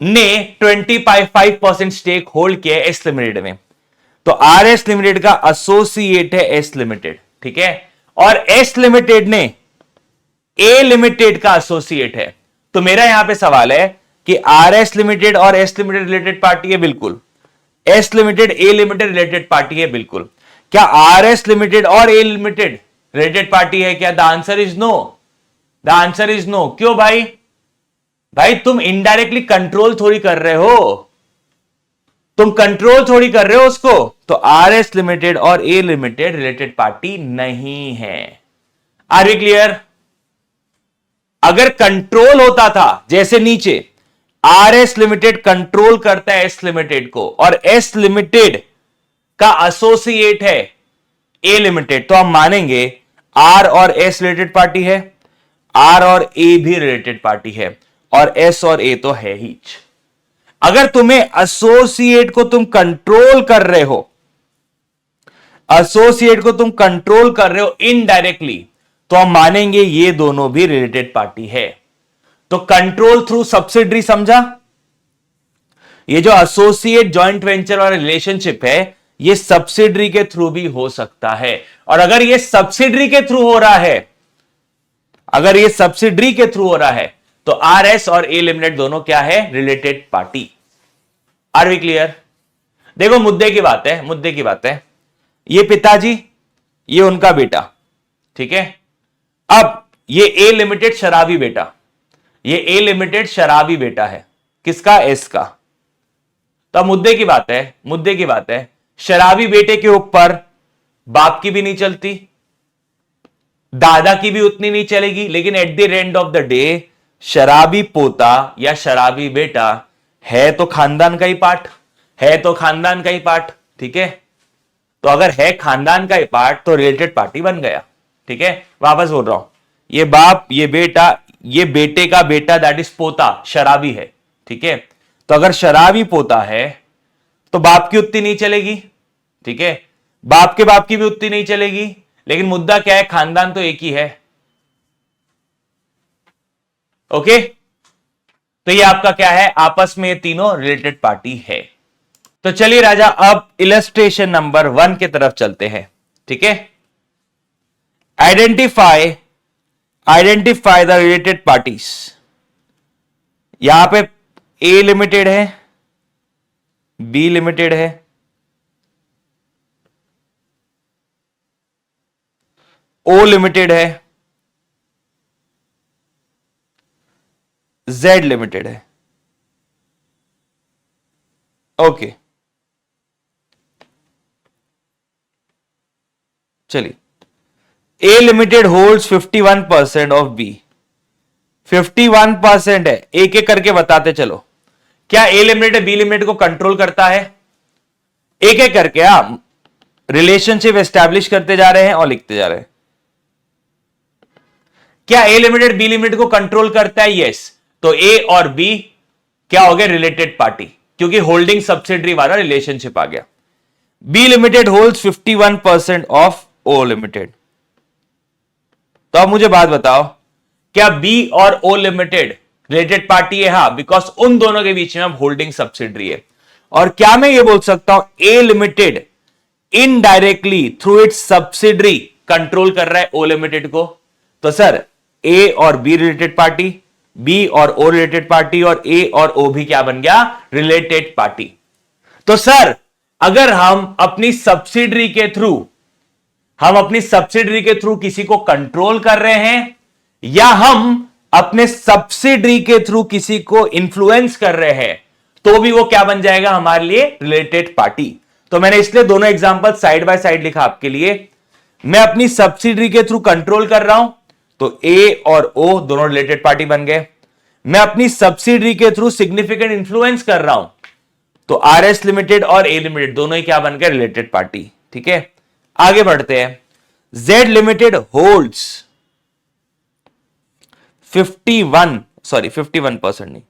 ने 25% स्टेक होल्ड किया एस लिमिटेड में, तो आर एस लिमिटेड का एसोसिएट है एस लिमिटेड। ठीक है, और एस लिमिटेड ने ए लिमिटेड का एसोसिएट है। तो मेरा यहां पे सवाल है कि आर एस लिमिटेड और एस लिमिटेड रिलेटेड पार्टी है, बिल्कुल। S limited A limited related party है, बिल्कुल। क्या आर एस लिमिटेड और ए लिमिटेड रिलेटेड पार्टी है क्या? The answer is no. The answer is no. क्यों भाई? भाई तुम इनडायरेक्टली कंट्रोल थोड़ी कर रहे हो, तुम कंट्रोल थोड़ी कर रहे हो उसको। तो आर एस लिमिटेड और ए लिमिटेड रिलेटेड पार्टी नहीं है। Are we clear? अगर कंट्रोल होता था, जैसे नीचे आर एस लिमिटेड कंट्रोल करता है एस लिमिटेड को और एस लिमिटेड का एसोसिएट है ए लिमिटेड, तो हम मानेंगे आर और एस रिलेटेड पार्टी है, आर और ए भी रिलेटेड पार्टी है, और एस और ए तो है ही। अगर तुम्हें एसोसिएट को तुम कंट्रोल कर रहे हो, एसोसिएट को तुम कंट्रोल कर रहे हो इनडायरेक्टली, तो हम मानेंगे ये दोनों भी रिलेटेड पार्टी है। तो कंट्रोल थ्रू सब्सिडरी, समझा? ये जो एसोसिएट जॉइंट वेंचर वाला रिलेशनशिप है, ये सब्सिडरी के थ्रू भी हो सकता है। और अगर ये सब्सिडरी के थ्रू हो रहा है, अगर ये सब्सिडरी के थ्रू हो रहा है, तो आर एस और ए लिमिटेड दोनों क्या है? Related party. Are we clear? देखो मुद्दे की बात है, मुद्दे की बात है, ये पिताजी, ये उनका बेटा, ठीक है। अब ये ए लिमिटेड शराबी बेटा, ये ए लिमिटेड शराबी बेटा है, किसका? एस का। तो मुद्दे की बात है, मुद्दे की बात है, शराबी बेटे के ऊपर बाप की भी नहीं चलती, दादा की भी उतनी नहीं चलेगी, लेकिन at the end of the day शराबी पोता या शराबी बेटा है तो खानदान का ही पार्ट, है तो खानदान का ही पार्ट, ठीक है। तो अगर है खानदान का ही पार्ट तो रिलेटेड पार्टी बन गया, ठीक है। वापस बोल रहा हूं, ये बाप, ये बेटा, ये बेटे का बेटा दैट इज पोता शराबी है, ठीक है। तो अगर शराबी पोता है तो बाप की उतनी नहीं चलेगी, ठीक है, बाप के बाप की भी उतनी नहीं चलेगी, लेकिन मुद्दा क्या है? खानदान तो एक ही है, ओके, तो ये आपका क्या है, आपस में ये तीनों रिलेटेड पार्टी है। तो चलिए राजा, अब इलस्ट्रेशन नंबर 1 की तरफ चलते हैं। ठीक है, आइडेंटिफाई द रिलेटेड पार्टीज। यहां पे ए लिमिटेड है, बी लिमिटेड है, ओ लिमिटेड है, जेड लिमिटेड है। ओके, चलिए, ए लिमिटेड होल्ड्स 51% ऑफ बी। 51% है, एक एक करके बताते चलो। क्या ए लिमिटेड बी लिमिटेड को कंट्रोल करता है? एक एक करके आप रिलेशनशिप एस्टैब्लिश करते जा रहे हैं और लिखते जा रहे हैं। क्या ए लिमिटेड बी लिमिटेड को कंट्रोल करता है? यस। तो ए और बी क्या हो गए, रिलेटेड पार्टी, क्योंकि होल्डिंग सब्सिडरी वाला रिलेशनशिप आ गया। B limited holds 51% of O limited. तो अब मुझे बात बताओ, क्या बी और ओ लिमिटेड रिलेटेड पार्टी है? हाँ, बिकॉज उन दोनों के बीच में अब होल्डिंग सब्सिडरी है। और क्या मैं ये बोल सकता हूं A limited indirectly through its subsidiary control कर रहा है ओ लिमिटेड को? तो सर, ए और बी रिलेटेड पार्टी, बी और ओ रिलेटेड पार्टी, और ए और ओ भी क्या बन गया, रिलेटेड पार्टी। तो सर, अगर हम अपनी सब्सिडरी के थ्रू किसी को कंट्रोल कर रहे हैं, या हम अपने सब्सिडरी के थ्रू किसी को इंफ्लुएंस कर रहे हैं, तो भी वो क्या बन जाएगा हमारे लिए, रिलेटेड पार्टी। तो मैंने इसलिए दोनों एग्जांपल साइड बाय साइड लिखा आपके लिए। मैं अपनी सब्सिडरी के थ्रू कंट्रोल कर रहा हूं, तो ए और ओ दोनों रिलेटेड पार्टी बन गए। मैं अपनी सब्सिडरी के थ्रू सिग्निफिकेंट इंफ्लुएंस कर रहा हूं, तो आर एस लिमिटेड और ए लिमिटेड दोनों ही क्या बन गए, रिलेटेड पार्टी। ठीक है, आगे बढ़ते हैं। जेड लिमिटेड होल्ड्स 51% नहीं,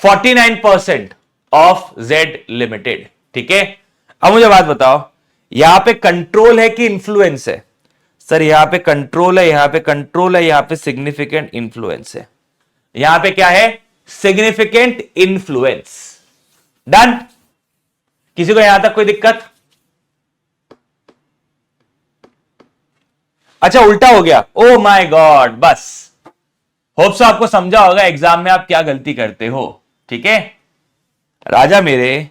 49% ऑफ जेड लिमिटेड। ठीक है, अब मुझे बात बताओ, यहां पे कंट्रोल है कि इंफ्लुएंस है? सर, यहां पे कंट्रोल है, यहां पे कंट्रोल है, यहां पे सिग्निफिकेंट इंफ्लुएंस है। यहां पे क्या है, सिग्निफिकेंट इंफ्लुएंस। डन? किसी को यहां तक कोई दिक्कत? अच्छा, उल्टा हो गया, ओ माय गॉड। बस, होप सो आपको समझा होगा एग्जाम में आप क्या गलती करते हो। ठीक है राजा मेरे,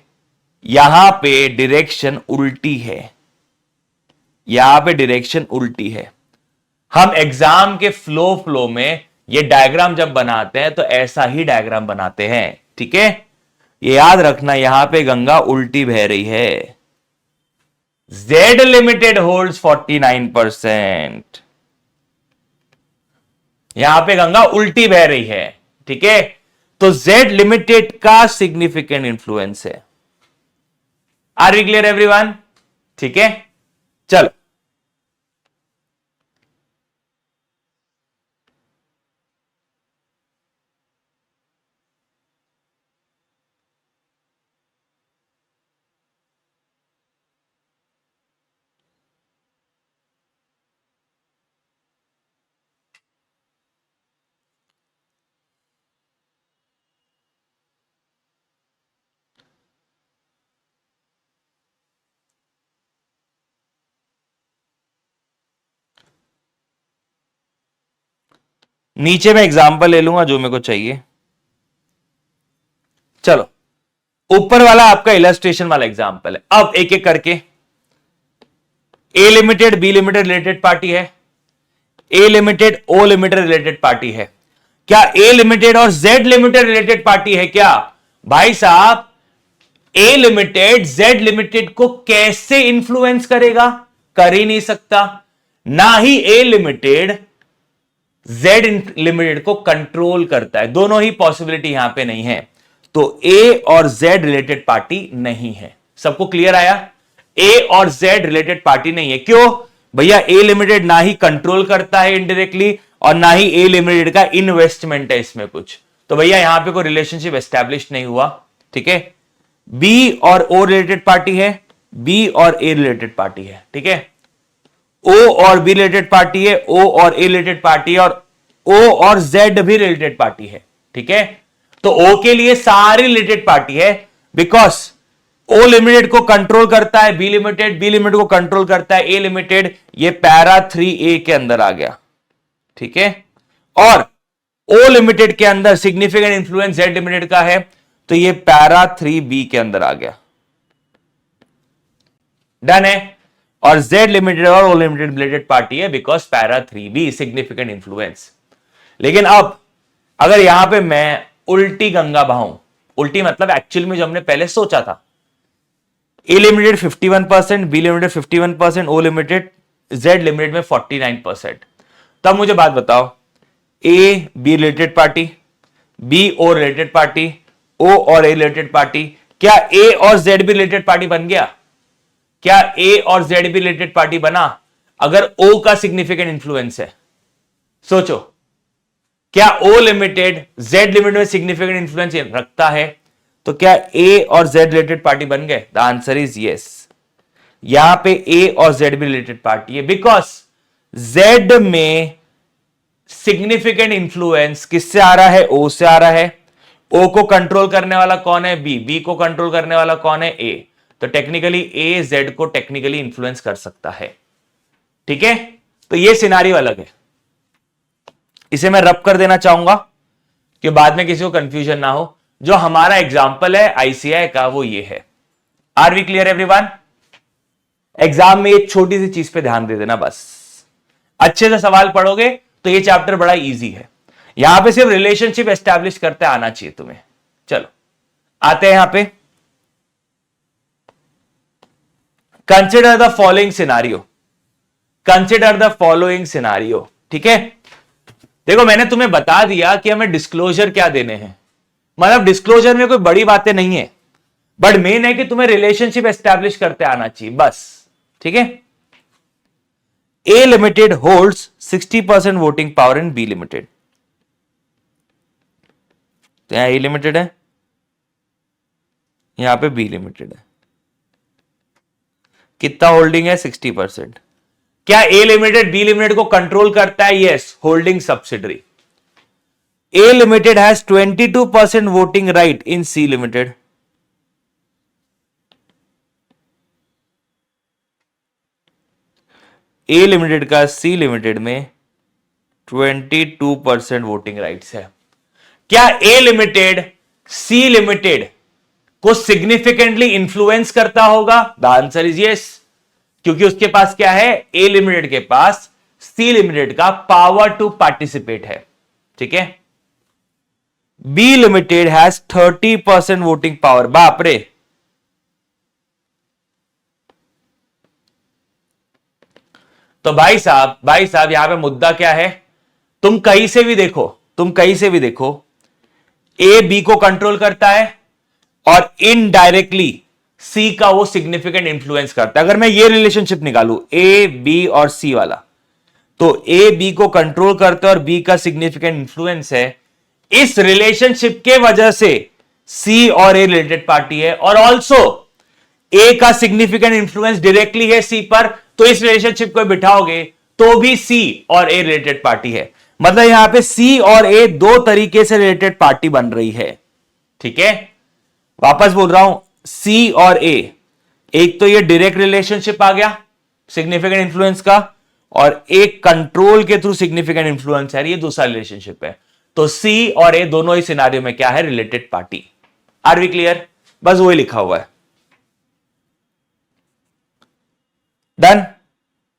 यहां पे डायरेक्शन उल्टी है, यहां पे डायरेक्शन उल्टी है। हम एग्जाम के फ्लो में ये डायग्राम जब बनाते हैं तो ऐसा ही डायग्राम बनाते हैं। ठीक है, ये याद रखना, यहां पे गंगा उल्टी बह रही है। जेड लिमिटेड होल्ड्स 49%, यहां पे गंगा उल्टी बह रही है। ठीक है, तो जेड लिमिटेड का सिग्निफिकेंट इंफ्लुएंस है। Are we clear everyone? ठीक है, चलो नीचे मैं एग्जांपल ले लूंगा जो मेरे को चाहिए। चलो, ऊपर वाला आपका इलस्ट्रेशन वाला एग्जांपल है। अब एक एक करके, A limited B limited related party है, A limited O limited related party है। क्या ए लिमिटेड और जेड लिमिटेड रिलेटेड पार्टी है क्या? भाई साहब, ए लिमिटेड जेड लिमिटेड को कैसे इंफ्लुएंस करेगा? कर ही नहीं सकता। ना ही ए लिमिटेड जेड लिमिटेड को कंट्रोल करता है, दोनों ही पॉसिबिलिटी यहां पे नहीं है। तो ए और जेड रिलेटेड पार्टी नहीं है। सबको क्लियर आया? ए और जेड रिलेटेड पार्टी नहीं है। क्यों भैया? ए लिमिटेड ना ही कंट्रोल करता है इनडायरेक्टली, और ना ही ए लिमिटेड का इन्वेस्टमेंट है इसमें कुछ। तो भैया यहां पे कोई रिलेशनशिप एस्टैब्लिश नहीं हुआ। ठीक है, बी और ओ रिलेटेड पार्टी है, बी और ए रिलेटेड पार्टी है। ठीक है, ओ और बी रिलेटेड पार्टी है, ओ और ए रिलेटेड पार्टी है, और ओ और जेड भी रिलेटेड पार्टी है। ठीक है, तो ओ के लिए सारी रिलेटेड पार्टी है, बिकॉज ओ लिमिटेड को कंट्रोल करता है बी लिमिटेड, बी लिमिटेड को कंट्रोल करता है ए लिमिटेड, ये पैरा 3A के अंदर आ गया। ठीक है, और ओ लिमिटेड के अंदर सिग्निफिकेंट इंफ्लुएंस जेड लिमिटेड का है, तो ये पैरा 3B के अंदर आ गया। डन है, और जेड लिमिटेड और ओ लिमिटेड रिलेटेड पार्टी है because para 3B significant influence. लेकिन अब अगर यहां पे मैं उल्टी गंगा बहाऊं, उल्टी मतलब एक्चुअल में जो हमने पहले सोचा था, A limited 51%, B limited 51%, O limited Z limited में 49%, तब मुझे बात बताओ, A B related party, B O related party, O और ए रिलेटेड पार्टी, क्या ए और जेड भी रिलेटेड पार्टी बन गया? क्या ए और जेड भी रिलेटेड पार्टी बना अगर ओ का सिग्निफिकेंट इंफ्लुएंस है? सोचो, क्या ओ लिमिटेड जेड लिमिटेड में सिग्निफिकेंट इंफ्लुएंस रखता है? तो क्या ए और जेड रिलेटेड पार्टी बन गए? The answer is yes. यहां पे ए और जेड भी रिलेटेड पार्टी है बिकॉज जेड में सिग्निफिकेंट इंफ्लुएंस किससे आ रहा है? ओ से आ रहा है। ओ को कंट्रोल करने वाला कौन है? बी। बी को कंट्रोल करने वाला कौन है? ए। तो टेक्निकली ए जेड को टेक्निकली इंफ्लुएंस कर सकता है। ठीक है, तो ये सिनारियो अलग है, इसे मैं रब कर देना चाहूंगा कि बाद में किसी को कंफ्यूजन ना हो। जो हमारा एग्जाम्पल है आईसीआई का वो ये है। Are we clear everyone? Exam में एक छोटी सी चीज पे ध्यान दे देना, बस अच्छे से सवाल पढ़ोगे तो ये चैप्टर बड़ा इजी है। यहां पे सिर्फ रिलेशनशिप एस्टैब्लिश करते आना चाहिए तुम्हें। चलो आते हैं यहां पे, consider the following scenario, consider the following scenario. ठीक है, देखो मैंने तुम्हें बता दिया कि हमें डिस्क्लोजर क्या देने हैं, मतलब डिस्क्लोजर में कोई बड़ी बातें नहीं है, बट मेन है कि तुम्हें रिलेशनशिप एस्टैब्लिश करते आना चाहिए बस। ठीक है, A limited holds 60% voting power in B limited. तो यहां ए लिमिटेड है, यहां पे बी लिमिटेड है, कितना होल्डिंग है? 60%। क्या ए लिमिटेड बी लिमिटेड को कंट्रोल करता है? Yes, holding subsidiary. A limited has 22% voting right in C limited. A limited का सी लिमिटेड में 22% वोटिंग राइट्स है। क्या ए लिमिटेड सी लिमिटेड को सिग्निफिकेंटली इंफ्लुएंस करता होगा? द आंसर इज यस, क्योंकि उसके पास क्या है? ए लिमिटेड के पास सी लिमिटेड का पावर टू पार्टिसिपेट है। ठीक है, B limited has 30% voting power. बाप रे, तो भाई साहब यहां पे मुद्दा क्या है? तुम कहीं से भी देखो, तुम कहीं से भी देखो, ए बी को कंट्रोल करता है और इनडायरेक्टली सी का वो सिग्निफिकेंट इंफ्लुएंस करता है। अगर मैं ये रिलेशनशिप निकालू ए बी और सी वाला, तो ए बी को कंट्रोल करता है और बी का सिग्निफिकेंट इंफ्लुएंस है। इस रिलेशनशिप के वजह से सी और ए रिलेटेड पार्टी है, और ऑल्सो ए का सिग्निफिकेंट इंफ्लुएंस डायरेक्टली है सी पर, तो इस रिलेशनशिप को बिठाओगे तो भी सी और ए रिलेटेड पार्टी है। मतलब यहां पे सी और ए दो तरीके से रिलेटेड पार्टी बन रही है। ठीक है, वापस बोल रहा हूं, सी और ए, एक तो ये डायरेक्ट रिलेशनशिप आ गया सिग्निफिकेंट इंफ्लुएंस का, और एक कंट्रोल के थ्रू सिग्निफिकेंट इंफ्लुएंस है, ये दूसरा रिलेशनशिप है। तो सी और ए दोनों ही सिनारियो में क्या है? Related party. Are we clear? बस वही लिखा हुआ है। डन।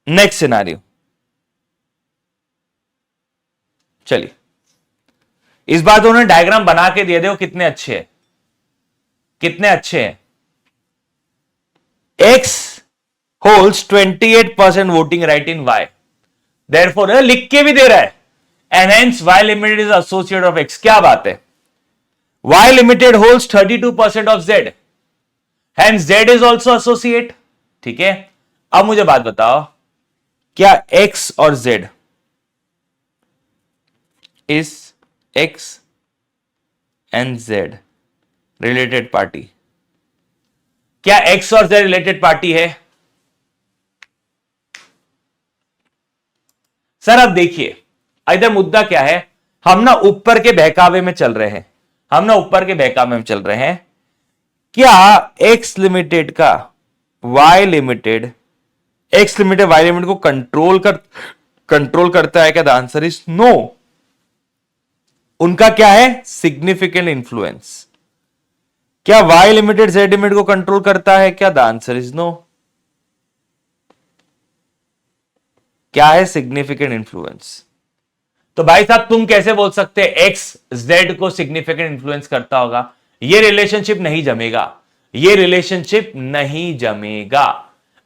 नेक्स्ट सिनारियो, चलिए इस बार तो उन्होंने डायग्राम बना के दिए, देखो कितने अच्छे हैं, कितने अच्छे हैं। X holds 28% वोटिंग राइट इन Y, देयरफॉर लिख के भी दे रहा है, and hence Y limited is associate of X। क्या बात है? Y limited holds 32% of Z, hence Z is also associate। ठीक है, अब मुझे बात बताओ, क्या X और Z is X and Z related party? क्या X और Z रिलेटेड पार्टी है? सर अब देखिए इधर मुद्दा क्या है, हम ना ऊपर के बहकावे में चल रहे हैं, क्या एक्स लिमिटेड का वाई लिमिटेड को कंट्रोल करता है क्या? The answer is no. उनका क्या है? Significant influence. क्या वाई लिमिटेड जेड लिमिटेड को कंट्रोल करता है क्या? The answer is no. क्या है? Significant influence. तो भाई साहब तुम कैसे बोल सकते हैं एक्स जेड को सिग्निफिकेंट इन्फ्लुएंस करता होगा? ये रिलेशनशिप नहीं जमेगा।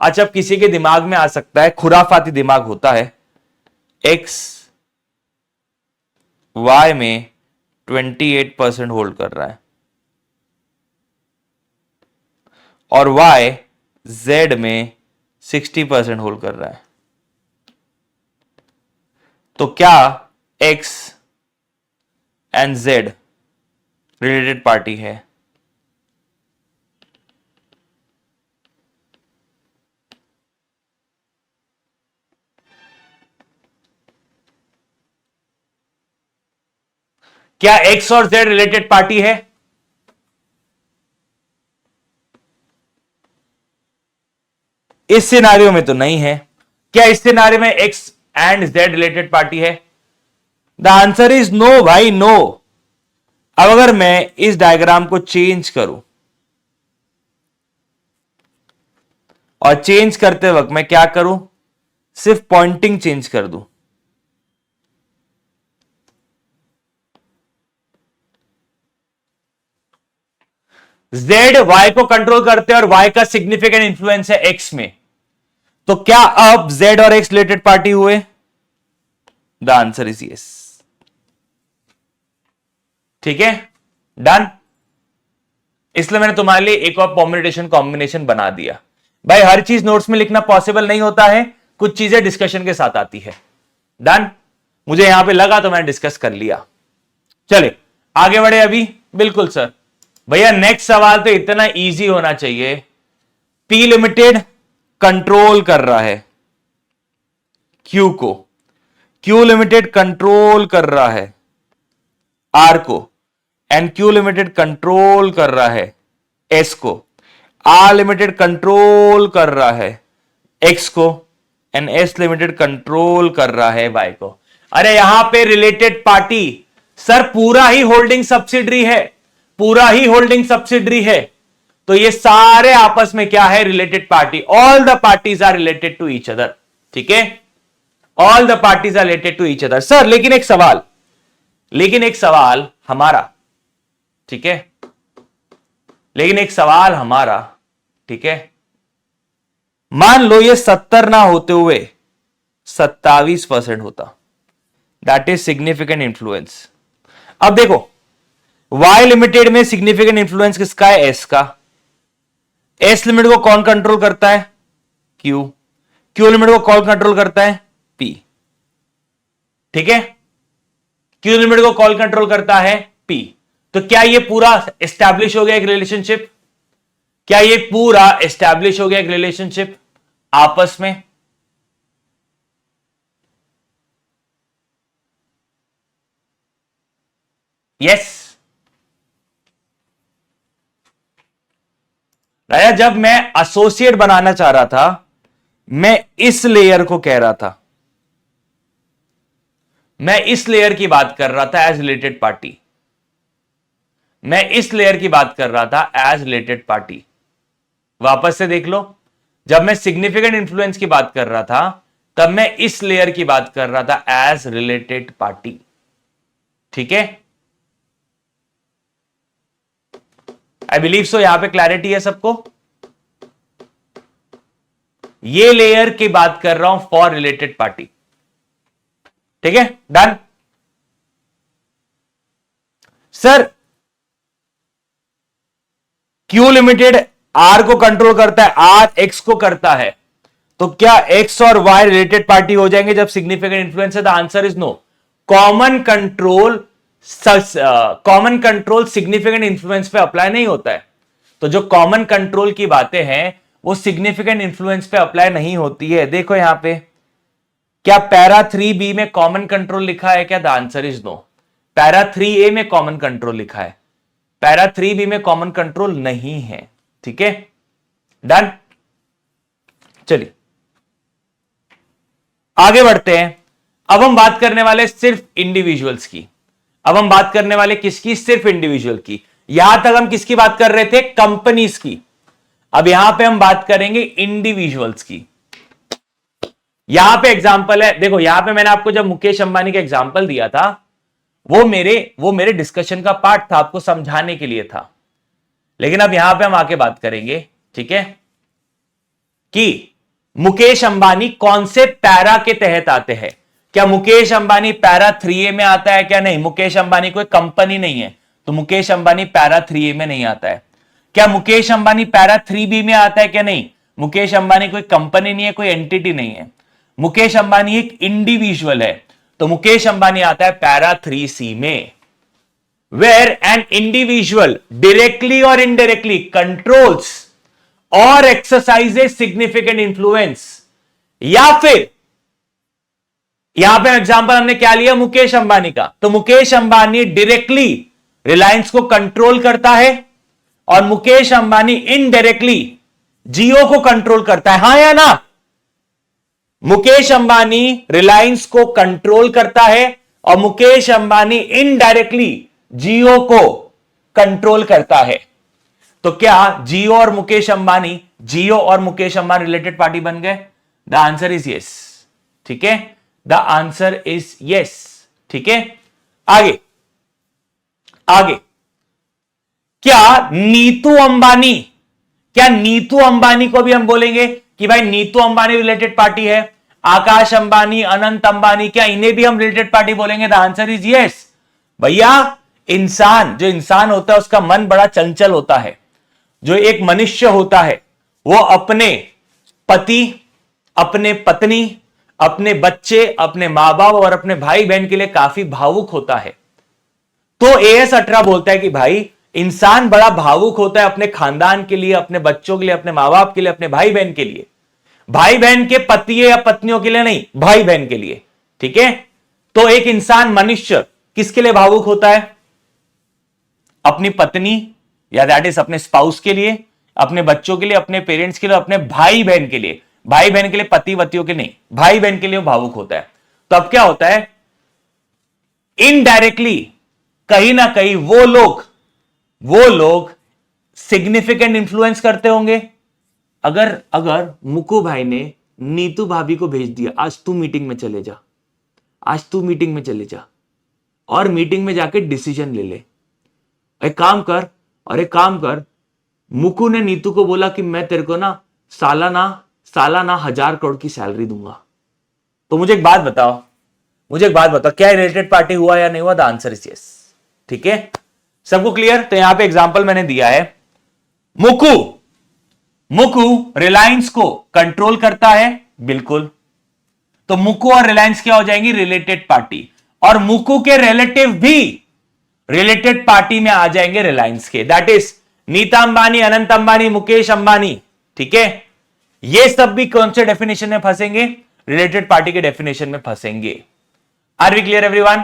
अच्छा, अब किसी के दिमाग में आ सकता है, खुराफाती दिमाग होता है, एक्स वाई में 28% होल्ड कर रहा है और वाई जेड में 60% होल्ड कर रहा है, तो क्या x and Z related party है? क्या एक्स और जेड रिलेटेड पार्टी है? इस सिनारियो में तो नहीं है। क्या इस सिनारियो में x and Z related party है? द आंसर इज नो भाई, नो। अब अगर मैं इस डायग्राम को चेंज करूं और चेंज करते वक्त मैं क्या करूं? सिर्फ पॉइंटिंग चेंज कर दूं। जेड वाई को कंट्रोल करते हैं और वाई का सिग्निफिकेंट इंफ्लुएंस है एक्स में, तो क्या अब जेड और एक्स रिलेटेड पार्टी हुए? The answer is yes. ठीक है, डन। इसलिए मैंने तुम्हारे लिए एक और परम्यूटेशन कॉम्बिनेशन बना दिया। भाई हर चीज नोट्स में लिखना पॉसिबल नहीं होता है, कुछ चीजें डिस्कशन के साथ आती है। डन, मुझे यहां पे लगा तो मैंने डिस्कस कर लिया। चले आगे बढ़े अभी। बिल्कुल सर। भैया नेक्स्ट सवाल तो इतना इजी होना चाहिए। पी लिमिटेड कंट्रोल कर रहा है क्यू को, क्यू लिमिटेड कंट्रोल कर रहा है आर को, एंड क्यू लिमिटेड कंट्रोल कर रहा है एस को, आर लिमिटेड कंट्रोल कर रहा है एक्स को, एंड एस लिमिटेड कंट्रोल कर रहा है वाई को। अरे यहां पे रिलेटेड पार्टी सर पूरा ही होल्डिंग सब्सिडरी है, तो ये सारे आपस में क्या है? Related party. All the parties are related to each other. ठीक है, all the parties are related to each other. Sir लेकिन एक सवाल हमारा, ठीक है, ठीक है, मान लो ये 70 ना होते हुए 27% होता, दैट इज सिग्निफिकेंट इन्फ्लुएंस। अब देखो वाई लिमिटेड में सिग्निफिकेंट इन्फ्लुएंस किसका है? एस का। एस लिमिट को कौन कंट्रोल करता है? क्यू। क्यू लिमिट को कौन कंट्रोल करता है? पी। ठीक है, क्यू लिमिट को कौन कंट्रोल करता है? पी। तो क्या ये पूरा एस्टैब्लिश हो गया एक रिलेशनशिप? आपस में? यस। राजा जब मैं एसोसिएट बनाना चाह रहा था, मैं इस लेयर को कह रहा था, मैं इस लेयर की बात कर रहा था एज रिलेटेड पार्टी। वापस से देख लो, जब मैं सिग्निफिकेंट इंफ्लुएंस की बात कर रहा था तब मैं इस लेयर की बात कर रहा था एज रिलेटेड पार्टी। ठीक है, आई बिलीव सो। यहां पे क्लैरिटी है सबको? ये लेयर की बात कर रहा हूं फॉर रिलेटेड पार्टी। ठीक है, done. Sir Q limited R को कंट्रोल करता है, आर एक्स को करता है, तो क्या एक्स और वाई रिलेटेड पार्टी हो जाएंगे जब सिग्निफिकेंट इन्फ्लुएंस है? The answer is no. Common control significant influence पे अप्लाई नहीं होता है। तो जो कॉमन कंट्रोल की बातें हैं वो सिग्निफिकेंट इन्फ्लुएंस पे अप्लाई नहीं होती है। देखो यहां पे क्या पैरा 3B में कॉमन कंट्रोल लिखा है क्या? The answer is no. Para 3A में कॉमन कंट्रोल लिखा है, पैरा 3B में कॉमन कंट्रोल नहीं है। ठीक है, डन। चलिए आगे बढ़ते हैं। अब हम बात करने वाले सिर्फ इंडिविजुअल्स की। अब हम बात करने वाले किसकी? सिर्फ इंडिविजुअल की। यहां तक हम किसकी बात कर रहे थे? कंपनीज की। अब यहां पे हम बात करेंगे इंडिविजुअल्स की। यहां पे एग्जांपल है, देखो यहां पे मैंने आपको जब मुकेश अंबानी का एग्जांपल दिया था, वो मेरे डिस्कशन का पार्ट था, आपको समझाने के लिए था। लेकिन अब यहां पे हम आके बात करेंगे, ठीक है, कि मुकेश अंबानी कौन से पैरा के तहत आते हैं। क्या मुकेश अंबानी पैरा 3A में आता है क्या? नहीं, मुकेश अंबानी कोई कंपनी नहीं है, तो मुकेश अंबानी पैरा 3A में नहीं आता है। क्या मुकेश अंबानी पैरा 3B में आता है क्या? नहीं, मुकेश अंबानी कोई कंपनी नहीं है, कोई एंटिटी नहीं है। मुकेश अंबानी एक इंडिविजुअल है, तो मुकेश अंबानी आता है पैरा 3C में। वेयर एन इंडिविजुअल डायरेक्टली और इनडायरेक्टली कंट्रोल्स और एक्सरसाइजेस सिग्निफिकेंट इंफ्लुएंस, या फिर यहां पे एग्जांपल हमने क्या लिया? मुकेश अंबानी का। तो मुकेश अंबानी डायरेक्टली रिलायंस को कंट्रोल करता है और मुकेश अंबानी इनडायरेक्टली जियो को कंट्रोल करता है, हां या ना? मुकेश अंबानी रिलायंस को कंट्रोल करता है और मुकेश अंबानी इनडायरेक्टली जियो को कंट्रोल करता है। तो क्या जियो और मुकेश अंबानी रिलेटेड पार्टी बन गए? The answer is yes. ठीक है, द आंसर इज यस। ठीक है, आगे आगे। क्या नीतू अंबानी को भी हम बोलेंगे कि भाई नीतू अंबानी रिलेटेड पार्टी है? आकाश अंबानी, अनंत अंबानी, क्या इन्हें भी हम रिलेटेड पार्टी बोलेंगे? The answer is yes. भैया जो इंसान होता है उसका मन बड़ा चंचल होता है। जो एक मनुष्य होता है वो अपने पति, अपने पत्नी, अपने बच्चे, अपने मां बाप और अपने भाई बहन के लिए काफी भावुक होता है। तो AS अटरा बोलता है कि भाई इंसान बड़ा भावुक होता है अपने खानदान के लिए, अपने बच्चों के लिए, अपने मां बाप के लिए, अपने भाई बहन के लिए। भाई बहन के पति या पत्नियों के लिए नहीं, भाई बहन के लिए। ठीक है, तो एक इंसान मनुष्य किसके लिए भावुक होता है? अपनी पत्नी या दैट इज अपने स्पाउस के लिए, अपने बच्चों के लिए, अपने पेरेंट्स के लिए, अपने भाई बहन के लिए। भाई बहन के लिए, पति वतियों के नहीं, भाई बहन के लिए वो भावुक होता है। तो अब क्या होता है? इनडायरेक्टली कहीं ना कहीं वो लोग सिग्निफिकेंट इंफ्लुएंस करते होंगे। अगर मुकु भाई ने नीतू भाभी को भेज दिया, आज तू मीटिंग में चले जा, आज तू मीटिंग में चले जा और मीटिंग में जाके डिसीजन ले ले। एक काम कर, मुकु ने नीतू को बोला कि मैं तेरे को ना सालाना 1000 करोड़ की सैलरी दूंगा। तो मुझे एक बात बताओ, क्या रिलेटेड पार्टी हुआ या नहीं हुआ? The answer is yes. ठीक है, सबको क्लियर? तो यहां पे एग्जांपल मैंने दिया है, मुकु रिलायंस को कंट्रोल करता है, बिल्कुल। तो मुकु और रिलायंस क्या हो जाएंगी? Related party. और मुकु के रिलेटिव भी रिलेटेड पार्टी में आ जाएंगे रिलायंस के, दैट इज नीता अंबानी, अनंत अंबानी, मुकेश अंबानी। ठीक है, ये सब भी कौन से डेफिनेशन में फंसेंगे? रिलेटेड पार्टी के डेफिनेशन में फंसेंगे। Are we clear everyone?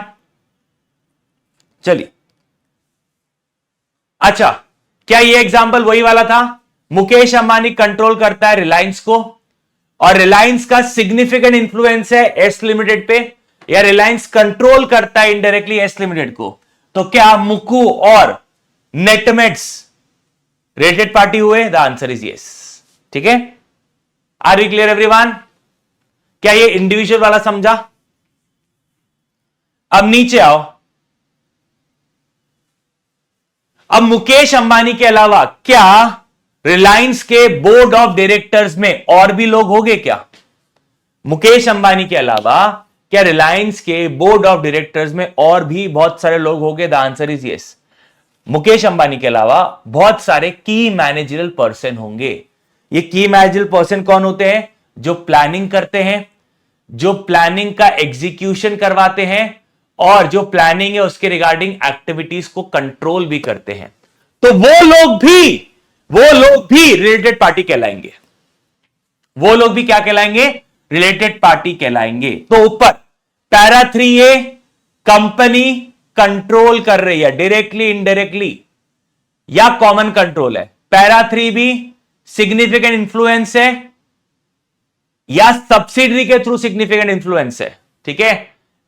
चलिए, अच्छा, क्या ये एग्जांपल वही वाला था? मुकेश अंबानी कंट्रोल करता है रिलायंस को और रिलायंस का सिग्निफिकेंट इंफ्लुएंस है एस लिमिटेड पे, या रिलायंस कंट्रोल करता है इनडायरेक्टली एस लिमिटेड को। तो क्या मुकु और नेटमेट्स रिलेटेड पार्टी हुए? The answer is yes. ठीक है, आर वी क्लियर एवरीवन? क्या ये इंडिविजुअल वाला समझा? अब नीचे आओ। अब मुकेश अंबानी के अलावा क्या रिलायंस के बोर्ड ऑफ डायरेक्टर्स में और भी लोग होंगे क्या? मुकेश अंबानी के अलावा क्या रिलायंस के बोर्ड ऑफ डायरेक्टर्स में और भी बहुत सारे लोग होंगे? The answer is yes. Mukesh Ambani के अलावा बहुत सारे की मैनेजरल पर्सन होंगे। ये की मैनेजरल पर्सन कौन होते हैं? जो प्लानिंग करते हैं, जो प्लानिंग का एग्जीक्यूशन करवाते हैं और जो प्लानिंग है उसके रिगार्डिंग एक्टिविटीज को कंट्रोल भी करते हैं। तो वो लोग भी रिलेटेड पार्टी कहलाएंगे। वो लोग भी क्या कहलाएंगे? रिलेटेड पार्टी कहलाएंगे। तो ऊपर पैरा 3A कंपनी कंट्रोल कर रही है डायरेक्टली इनडायरेक्टली या कॉमन कंट्रोल है। पैरा 3B सिग्निफिकेंट इन्फ्लुएंस है या सब्सिडरी के थ्रू सिग्निफिकेंट इन्फ्लुएंस है। ठीक है,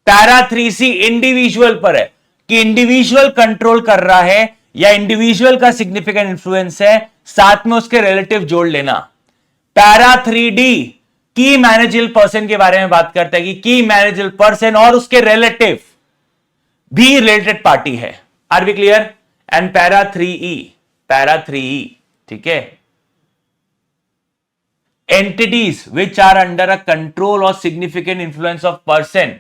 पैरा 3C इंडिविजुअल पर है कि इंडिविजुअल कंट्रोल कर रहा है या इंडिविजुअल का सिग्निफिकेंट इन्फ्लुएंस है, साथ में उसके रिलेटिव जोड़ लेना। पैरा 3D की मैनेजल पर्सन के बारे में बात करता है कि की मैनेजल पर्सन और उसके रिलेटिव भी रिलेटेड पार्टी है। Are be clear? And para 3E, ठीक है, entities which are under a control और significant influence of person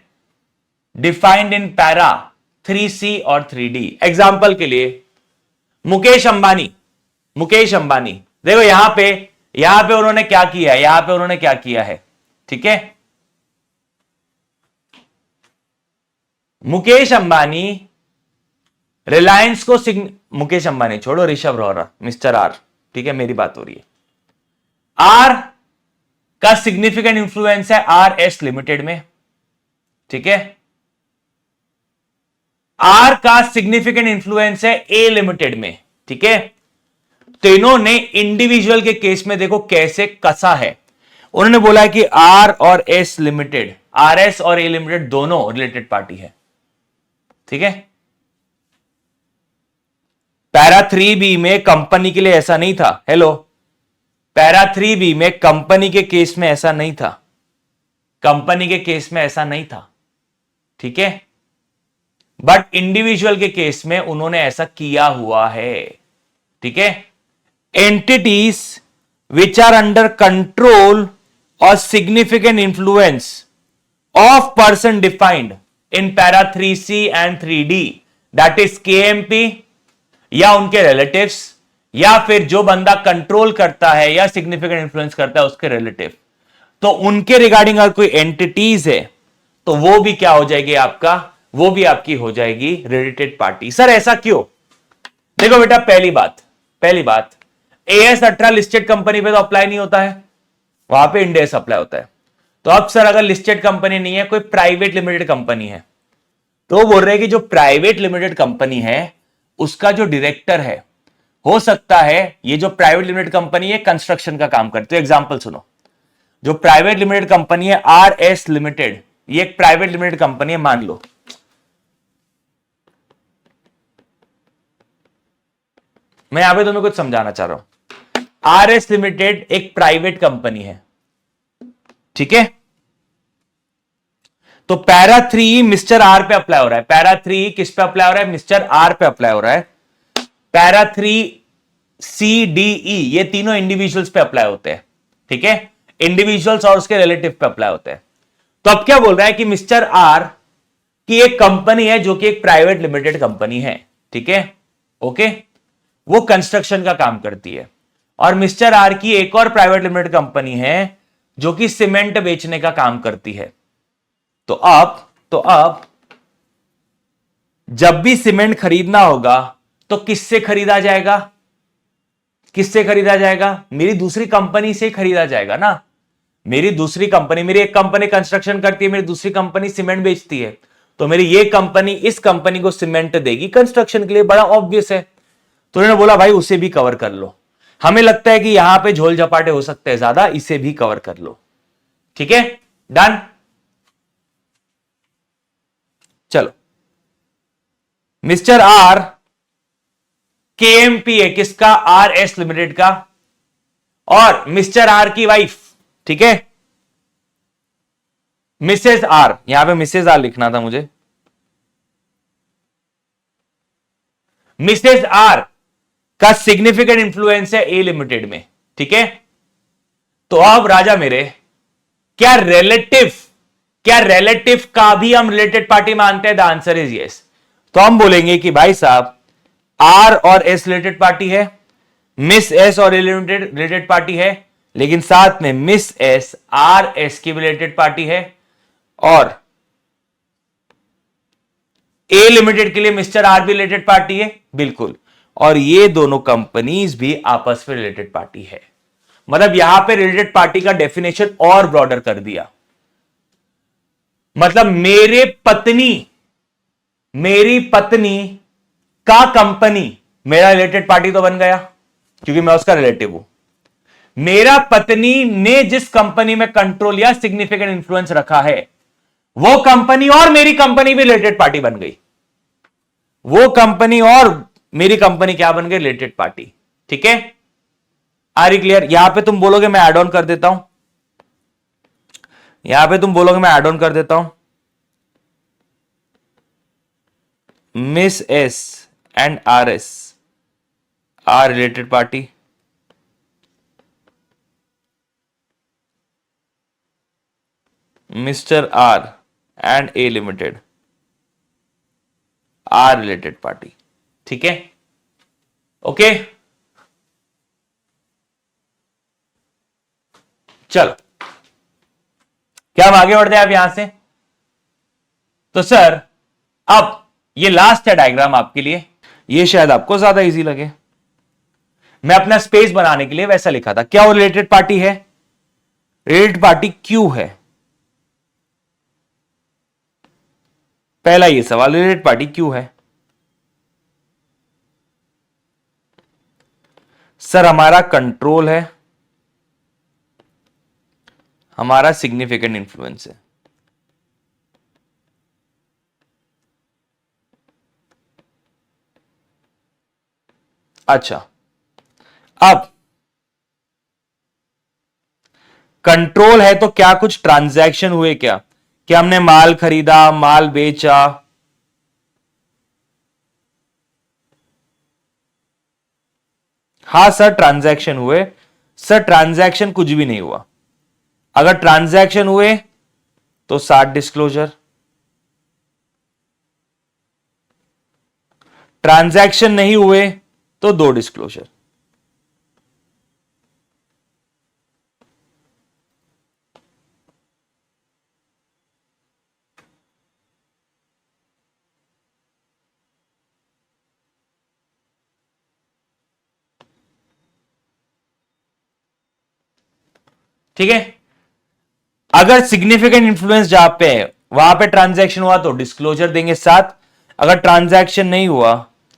defined in para 3C और 3D। एग्जाम्पल के लिए मुकेश अंबानी, देखो यहां पे उन्होंने क्या किया है, ठीक है, मुकेश अंबानी रिलायंस को मुकेश अंबानी छोड़ो, ऋषभ रोहरा, मिस्टर आर, ठीक है, मेरी बात हो रही है। आर का सिग्निफिकेंट इंफ्लुएंस है RS लिमिटेड में, ठीक है, आर का सिग्निफिकेंट इंफ्लुएंस है A लिमिटेड में, ठीक है। तो इन्होंने इंडिविजुअल के केस में देखो कैसे कसा है, उन्होंने बोला कि R और S लिमिटेड, RS और A लिमिटेड दोनों रिलेटेड पार्टी है, ठीक है। पैरा 3B में कंपनी के लिए ऐसा नहीं था, हेलो, पैरा 3B में कंपनी के केस में ऐसा नहीं था, ठीक है, बट इंडिविजुअल के केस में उन्होंने ऐसा किया हुआ है, ठीक है। Entities which are under control और significant influence of person defined in para 3C and 3D, that is KMP या उनके रिलेटिव्स या फिर जो बंदा कंट्रोल करता है या सिग्निफिकेंट इंफ्लुएंस करता है उसके रिलेटिव, तो उनके रिगार्डिंग अगर कोई एंटिटीज है तो वो भी क्या हो जाएगी वो भी आपकी हो जाएगी रिलेटेड पार्टी। सर ऐसा क्यों? देखो बेटा, पहली बात AS18 लिस्टेड कंपनी पे तो अप्लाई नहीं होता है, वहां पे इंड AS अप्लाई होता है। तो अब सर अगर लिस्टेड कंपनी नहीं है, कोई प्राइवेट लिमिटेड कंपनी है, तो वो बोल रहे हैं कि जो प्राइवेट लिमिटेड कंपनी है उसका जो डायरेक्टर है, हो सकता है ये जो प्राइवेट लिमिटेड कंपनी है कंस्ट्रक्शन का काम करती है। एग्जांपल सुनो, जो प्राइवेट लिमिटेड कंपनी है RS लिमिटेड, ये एक प्राइवेट लिमिटेड कंपनी है, मान लो, मैं यहां पे तुम्हें कुछ समझाना चाह रहा हूं। RS लिमिटेड एक प्राइवेट कंपनी है, ठीक है, तो पैरा 3 मिस्टर आर पे अप्लाई हो रहा है। पैरा 3 किस पे अप्लाई हो रहा है? मिस्टर आर पे अप्लाई हो रहा है। पैरा 3CDE ये तीनों इंडिविजुअल्स पे अप्लाई होते हैं, ठीक है, इंडिविजुअल्स और उसके रिलेटिव पे अप्लाई होते हैं। तो अब क्या बोल रहा है कि मिस्टर आर की एक कंपनी है जो कि एक प्राइवेट लिमिटेड कंपनी है, ठीक है, ओके, वो कंस्ट्रक्शन का काम करती है, और मिस्टर आर की एक और प्राइवेट लिमिटेड कंपनी है जो कि सीमेंट बेचने का काम करती है। तो अब जब भी सीमेंट खरीदना होगा तो किससे खरीदा जाएगा? मेरी दूसरी कंपनी से खरीदा जाएगा ना। मेरी एक कंपनी कंस्ट्रक्शन करती है, मेरी दूसरी कंपनी सीमेंट बेचती है, तो मेरी ये कंपनी इस कंपनी को सीमेंट देगी कंस्ट्रक्शन के लिए, बड़ा ऑब्वियस है। तो उन्होंने बोला भाई उसे भी कवर कर लो। हमें लगता है कि यहां पे झोल झपाटे हो सकते हैं ज्यादा, इसे भी कवर कर लो, ठीक है, डन। चलो, मिस्टर आर KMP है किसका? RS लिमिटेड का, और मिस्टर आर की वाइफ, ठीक है, मिसेस आर, यहां पे मिसेस आर लिखना था मुझे, मिसेस आर का सिग्निफिकेंट इंफ्लुएंस है A लिमिटेड में, ठीक है। तो अब राजा मेरे, क्या रिलेटिव का भी हम रिलेटेड पार्टी मानते हैं? The answer is yes. तो हम बोलेंगे कि भाई साहब R और S रिलेटेड पार्टी है, मिस S और A लिमिटेड रिलेटेड पार्टी है, लेकिन साथ में मिस S RS की रिलेटेड पार्टी है, और A लिमिटेड के लिए मिस्टर आर भी रिलेटेड पार्टी है, बिल्कुल, और ये दोनों कंपनीज भी आपस में रिलेटेड पार्टी है। मतलब यहां पे रिलेटेड पार्टी का डेफिनेशन और ब्रॉडर कर दिया। मतलब मेरी पत्नी का कंपनी मेरा रिलेटेड पार्टी तो बन गया क्योंकि मैं उसका रिलेटिव हूं। मेरा पत्नी ने जिस कंपनी में कंट्रोल या सिग्निफिकेंट इंफ्लुएंस रखा है वो कंपनी और मेरी कंपनी भी रिलेटेड पार्टी बन गई। वो कंपनी और मेरी कंपनी क्या बन गई? Related party. ठीक है, आर क्लियर? यहां पे तुम बोलोगे मैं ऐड ऑन कर देता हूं, यहां पे तुम बोलोगे मैं ऐड ऑन कर देता हूं, miss S and R S are related party, mister R and A limited are related party. ठीक है, ओके। चलो क्या हम आगे बढ़ते हैं आप यहां से? तो सर अब ये लास्ट है डायग्राम आपके लिए, ये शायद आपको ज्यादा इजी लगे। मैं अपना स्पेस बनाने के लिए वैसा लिखा था। क्या वो रिलेटेड पार्टी है? रिलेटेड पार्टी क्यों है? पहला ये सवाल, रिलेटेड पार्टी क्यों है? सर हमारा कंट्रोल है, हमारा सिग्निफिकेंट इंफ्लुएंस है। अच्छा, अब कंट्रोल है तो क्या कुछ ट्रांजैक्शन हुए? क्या हमने माल खरीदा, माल बेचा? हां सर ट्रांजैक्शन हुए। सर ट्रांजैक्शन कुछ भी नहीं हुआ। अगर ट्रांजैक्शन हुए तो 60 डिस्क्लोजर, ट्रांजैक्शन नहीं हुए तो 2 डिस्क्लोजर। ठीक है, अगर सिग्निफिकेंट इंफ्लुएंस जहां पे है वहां पे ट्रांजैक्शन हुआ तो डिस्क्लोजर देंगे 7, अगर ट्रांजैक्शन नहीं हुआ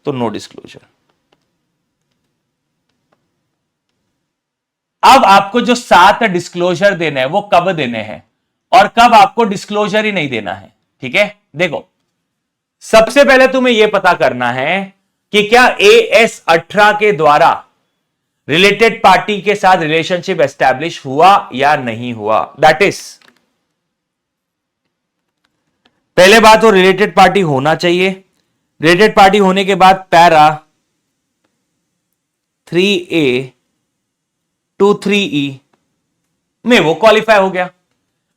तो नो डिस्क्लोजर। अब आपको जो 7 डिस्क्लोजर देने हैं वो कब देने हैं और कब आपको डिस्क्लोजर ही नहीं देना है। ठीक है, देखो सबसे पहले तुम्हें यह पता करना है कि क्या AS18 के द्वारा रिलेटेड पार्टी के साथ रिलेशनशिप एस्टैब्लिश हुआ या नहीं हुआ। दैट इज पहले बात, वो रिलेटेड पार्टी होना चाहिए। रिलेटेड पार्टी होने के बाद पैरा 3A to 3E में वो क्वालिफाई हो गया।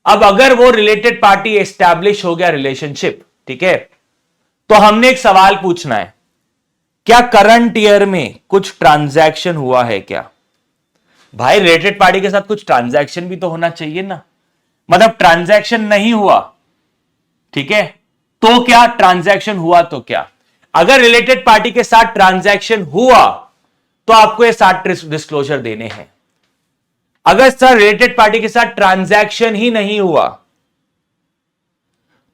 अब अगर वो रिलेटेड पार्टी एस्टैब्लिश हो गया रिलेशनशिप, ठीक है, तो हमने एक सवाल पूछना है, क्या करंट ईयर में कुछ ट्रांजैक्शन हुआ है क्या? भाई रिलेटेड पार्टी के साथ कुछ ट्रांजैक्शन भी तो होना चाहिए ना। मतलब ट्रांजैक्शन नहीं हुआ, ठीक है, तो क्या ट्रांजैक्शन हुआ तो क्या? अगर रिलेटेड पार्टी के साथ ट्रांजैक्शन हुआ तो आपको ये 7 डिस्क्लोजर देने हैं। अगर सर रिलेटेड पार्टी के साथ ट्रांजैक्शन ही नहीं हुआ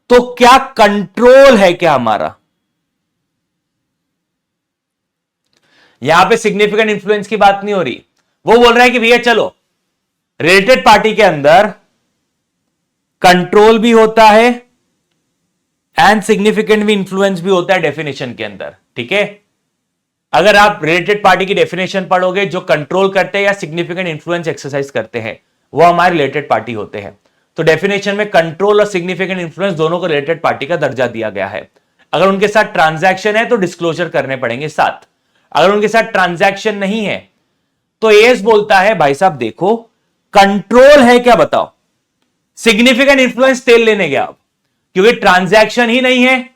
तो क्या कंट्रोल है क्या हमारा? यहां पे सिग्निफिकेंट इंफ्लुएंस की बात नहीं हो रही। वो बोल रहा है कि भैया चलो रिलेटेड पार्टी के अंदर कंट्रोल भी होता है एंड सिग्निफिकेंट भी इंफ्लुएंस भी होता है डेफिनेशन के अंदर। ठीक है, अगर आप रिलेटेड पार्टी की डेफिनेशन पढ़ोगे, जो कंट्रोल करते हैं या सिग्निफिकेंट इंफ्लुएंस एक्सरसाइज करते हैं वो हमारे रिलेटेड पार्टी होते हैं। तो डेफिनेशन में कंट्रोल और सिग्निफिकेंट इंफ्लुएंस दोनों को रिलेटेड पार्टी का दर्जा दिया गया है। अगर उनके साथ ट्रांजैक्शन है तो डिस्क्लोजर करने पड़ेंगे 7। अगर उनके साथ ट्रांजैक्शन नहीं है तो एएस बोलता है भाई साहब देखो कंट्रोल है क्या बताओ, सिग्निफिकेंट इंफ्लुएंस तेल लेने गया आप, क्योंकि ट्रांजैक्शन ही नहीं है।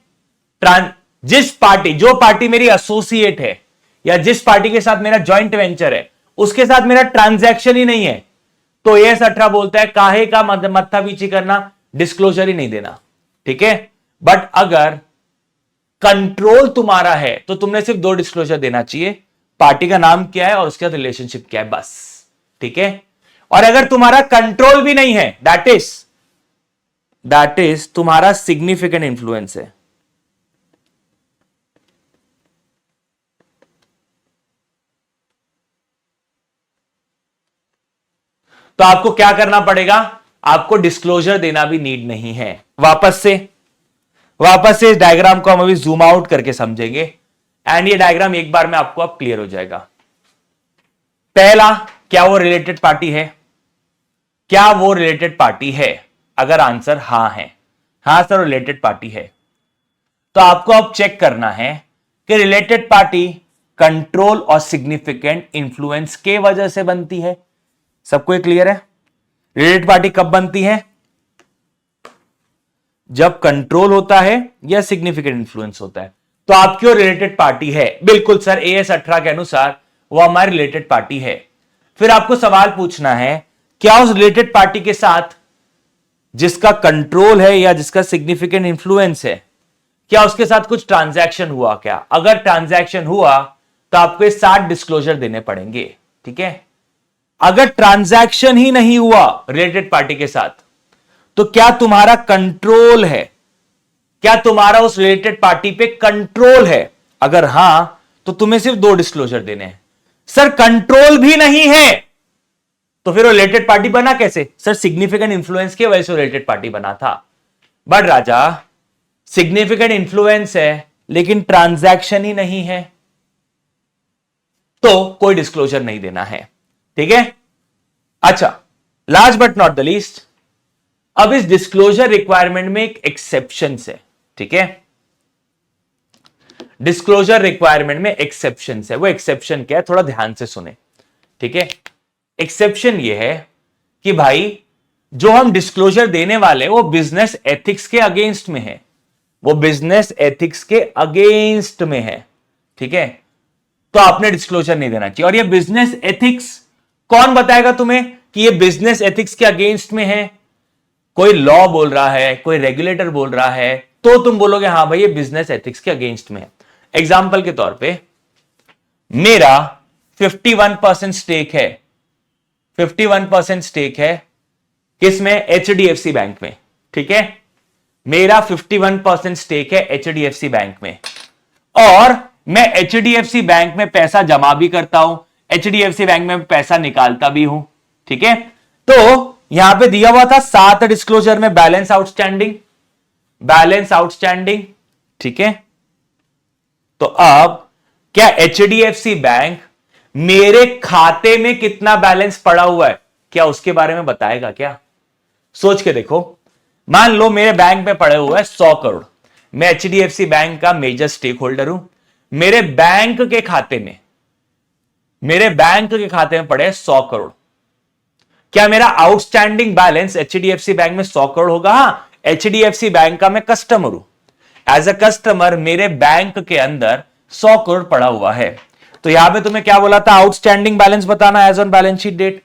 जो पार्टी मेरी एसोसिएट है या जिस पार्टी के साथ मेरा जॉइंट वेंचर है उसके साथ मेरा ट्रांजैक्शन ही नहीं है, तो AS18 बोलता है काहे का मत्था पीछी करना, डिस्क्लोजर ही नहीं देना। ठीक है, बट अगर कंट्रोल तुम्हारा है तो तुमने सिर्फ 2 डिस्क्लोजर देना चाहिए, पार्टी का नाम क्या है और उसके साथ रिलेशनशिप क्या है, बस। ठीक है। और अगर तुम्हारा कंट्रोल भी नहीं है, दैट इज तुम्हारा सिग्निफिकेंट इंफ्लुएंस है। तो आपको क्या करना पड़ेगा, आपको डिस्क्लोजर देना भी नीड नहीं है। वापस से इस डायग्राम को हम अभी जूम आउट करके समझेंगे एंड ये डायग्राम एक बार में आपको अब क्लियर हो जाएगा। पहला, क्या वो रिलेटेड पार्टी है? क्या वो रिलेटेड पार्टी है? अगर आंसर हां है, हां सर रिलेटेड पार्टी है, तो आपको अब चेक करना है कि रिलेटेड पार्टी कंट्रोल और सिग्निफिकेंट इंफ्लुएंस के वजह से बनती है। सबको ये क्लियर है? रिलेटेड पार्टी कब बनती है? जब कंट्रोल होता है या सिग्निफिकेंट इंफ्लुएंस होता है। तो आपकी और रिलेटेड पार्टी है, बिल्कुल सर, AS 18 के अनुसार वो हमारी रिलेटेड पार्टी है। फिर आपको सवाल पूछना है, क्या उस रिलेटेड पार्टी के साथ जिसका कंट्रोल है या जिसका सिग्निफिकेंट इंफ्लुएंस है, क्या उसके साथ कुछ ट्रांजैक्शन हुआ क्या? अगर ट्रांजैक्शन हुआ तो आपको ये 7 डिस्क्लोजर देने पड़ेंगे, ठीक है। अगर ट्रांजैक्शन ही नहीं हुआ रिलेटेड पार्टी के साथ, तो क्या तुम्हारा कंट्रोल है? क्या तुम्हारा उस रिलेटेड पार्टी पे कंट्रोल है? अगर हां, तो तुम्हें सिर्फ 2 डिस्क्लोजर देने हैं। सर कंट्रोल भी नहीं है, तो फिर वो रिलेटेड पार्टी बना कैसे? सर सिग्निफिकेंट इंफ्लुएंस की वजह से रिलेटेड पार्टी बना था। बट राजा, सिग्निफिकेंट इंफ्लुएंस है लेकिन ट्रांजैक्शन ही नहीं है, तो कोई डिस्क्लोजर नहीं देना है, ठीक है। अच्छा, last but not the least, अब इस डिस्क्लोजर रिक्वायरमेंट में एक एक्सेप्शन है, ठीक है। डिस्क्लोजर रिक्वायरमेंट में एक्सेप्शन है। वो एक्सेप्शन क्या है, थोड़ा ध्यान से सुने, ठीक है। एक्सेप्शन ये है कि भाई जो हम डिस्क्लोजर देने वाले वो बिजनेस एथिक्स के अगेंस्ट में है, वो बिजनेस एथिक्स के अगेंस्ट में है, ठीक है। तो आपने डिस्क्लोजर नहीं देना चाहिए। और ये बिजनेस एथिक्स कौन बताएगा तुम्हें कि ये बिजनेस एथिक्स के अगेंस्ट में है? कोई लॉ बोल रहा है, कोई रेगुलेटर बोल रहा है, तो तुम बोलोगे हां भाई ये बिजनेस एथिक्स के अगेंस्ट में है। एग्जाम्पल के तौर पे मेरा 51% स्टेक है, 51% स्टेक है किसमें? HDFC बैंक में, ठीक है। मेरा 51% स्टेक है HDFC बैंक में, और मैं HDFC बैंक में पैसा जमा भी करता हूं, HDFC बैंक में पैसा निकालता भी हूं, ठीक है। तो यहां पे दिया हुआ था 7 डिस्क्लोजर में बैलेंस आउटस्टैंडिंग, ठीक है। तो अब क्या HDFC बैंक मेरे खाते में कितना बैलेंस पड़ा हुआ है, क्या उसके बारे में बताएगा क्या? सोच के देखो, मान लो मेरे बैंक में पड़े हुए 100 करोड़, मैं HDFC बैंक का मेजर स्टेक होल्डर हूं, मेरे बैंक के खाते में पड़े 100 करोड़। क्या मेरा आउटस्टैंडिंग बैलेंस HDFC बैंक में 100 करोड़ होगा? हां, HDFC बैंक का मैं कस्टमर हूं, एज अ कस्टमर मेरे बैंक के अंदर 100 करोड़ पड़ा हुआ है। तो यहां पे तुम्हें क्या बोला था? आउटस्टैंडिंग बैलेंस बताना as on balance sheet date.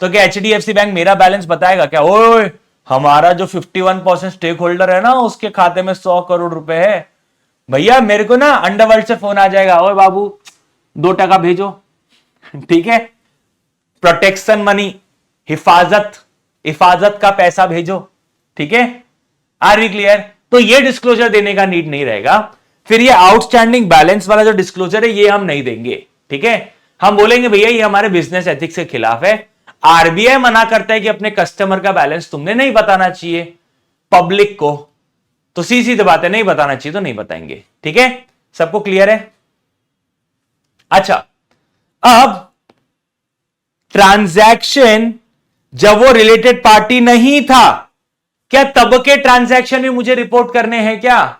तो क्या HDFC बैंक मेरा बैलेंस बताएगा क्या? ओए, हमारा जो 51% स्टेक होल्डर है ना, उसके खाते में 100 करोड़ रुपए है भैया, मेरे को ना अंडरवर्ल्ड से फोन आ जाएगा, ओए बाबू 2 टका भेजो, ठीक है, प्रोटेक्शन मनी, हिफाजत का पैसा भेजो, ठीक है। Are we clear? तो ये डिस्क्लोजर देने का नीड नहीं रहेगा। फिर ये आउटस्टैंडिंग बैलेंस वाला जो डिस्क्लोजर है ये हम नहीं देंगे, ठीक है। हम बोलेंगे भैया ये हमारे बिजनेस एथिक्स के खिलाफ है। RBI मना करता है कि अपने कस्टमर का बैलेंस तुमने नहीं बताना चाहिए पब्लिक को, तो सीधी बात है, नहीं बताना चाहिए तो नहीं बताएंगे, ठीक है। सबको क्लियर है? अच्छा, अब ट्रांजैक्शन जब वो रिलेटेड पार्टी नहीं था, क्या तब के ट्रांजैक्शन भी मुझे रिपोर्ट करने हैं क्या?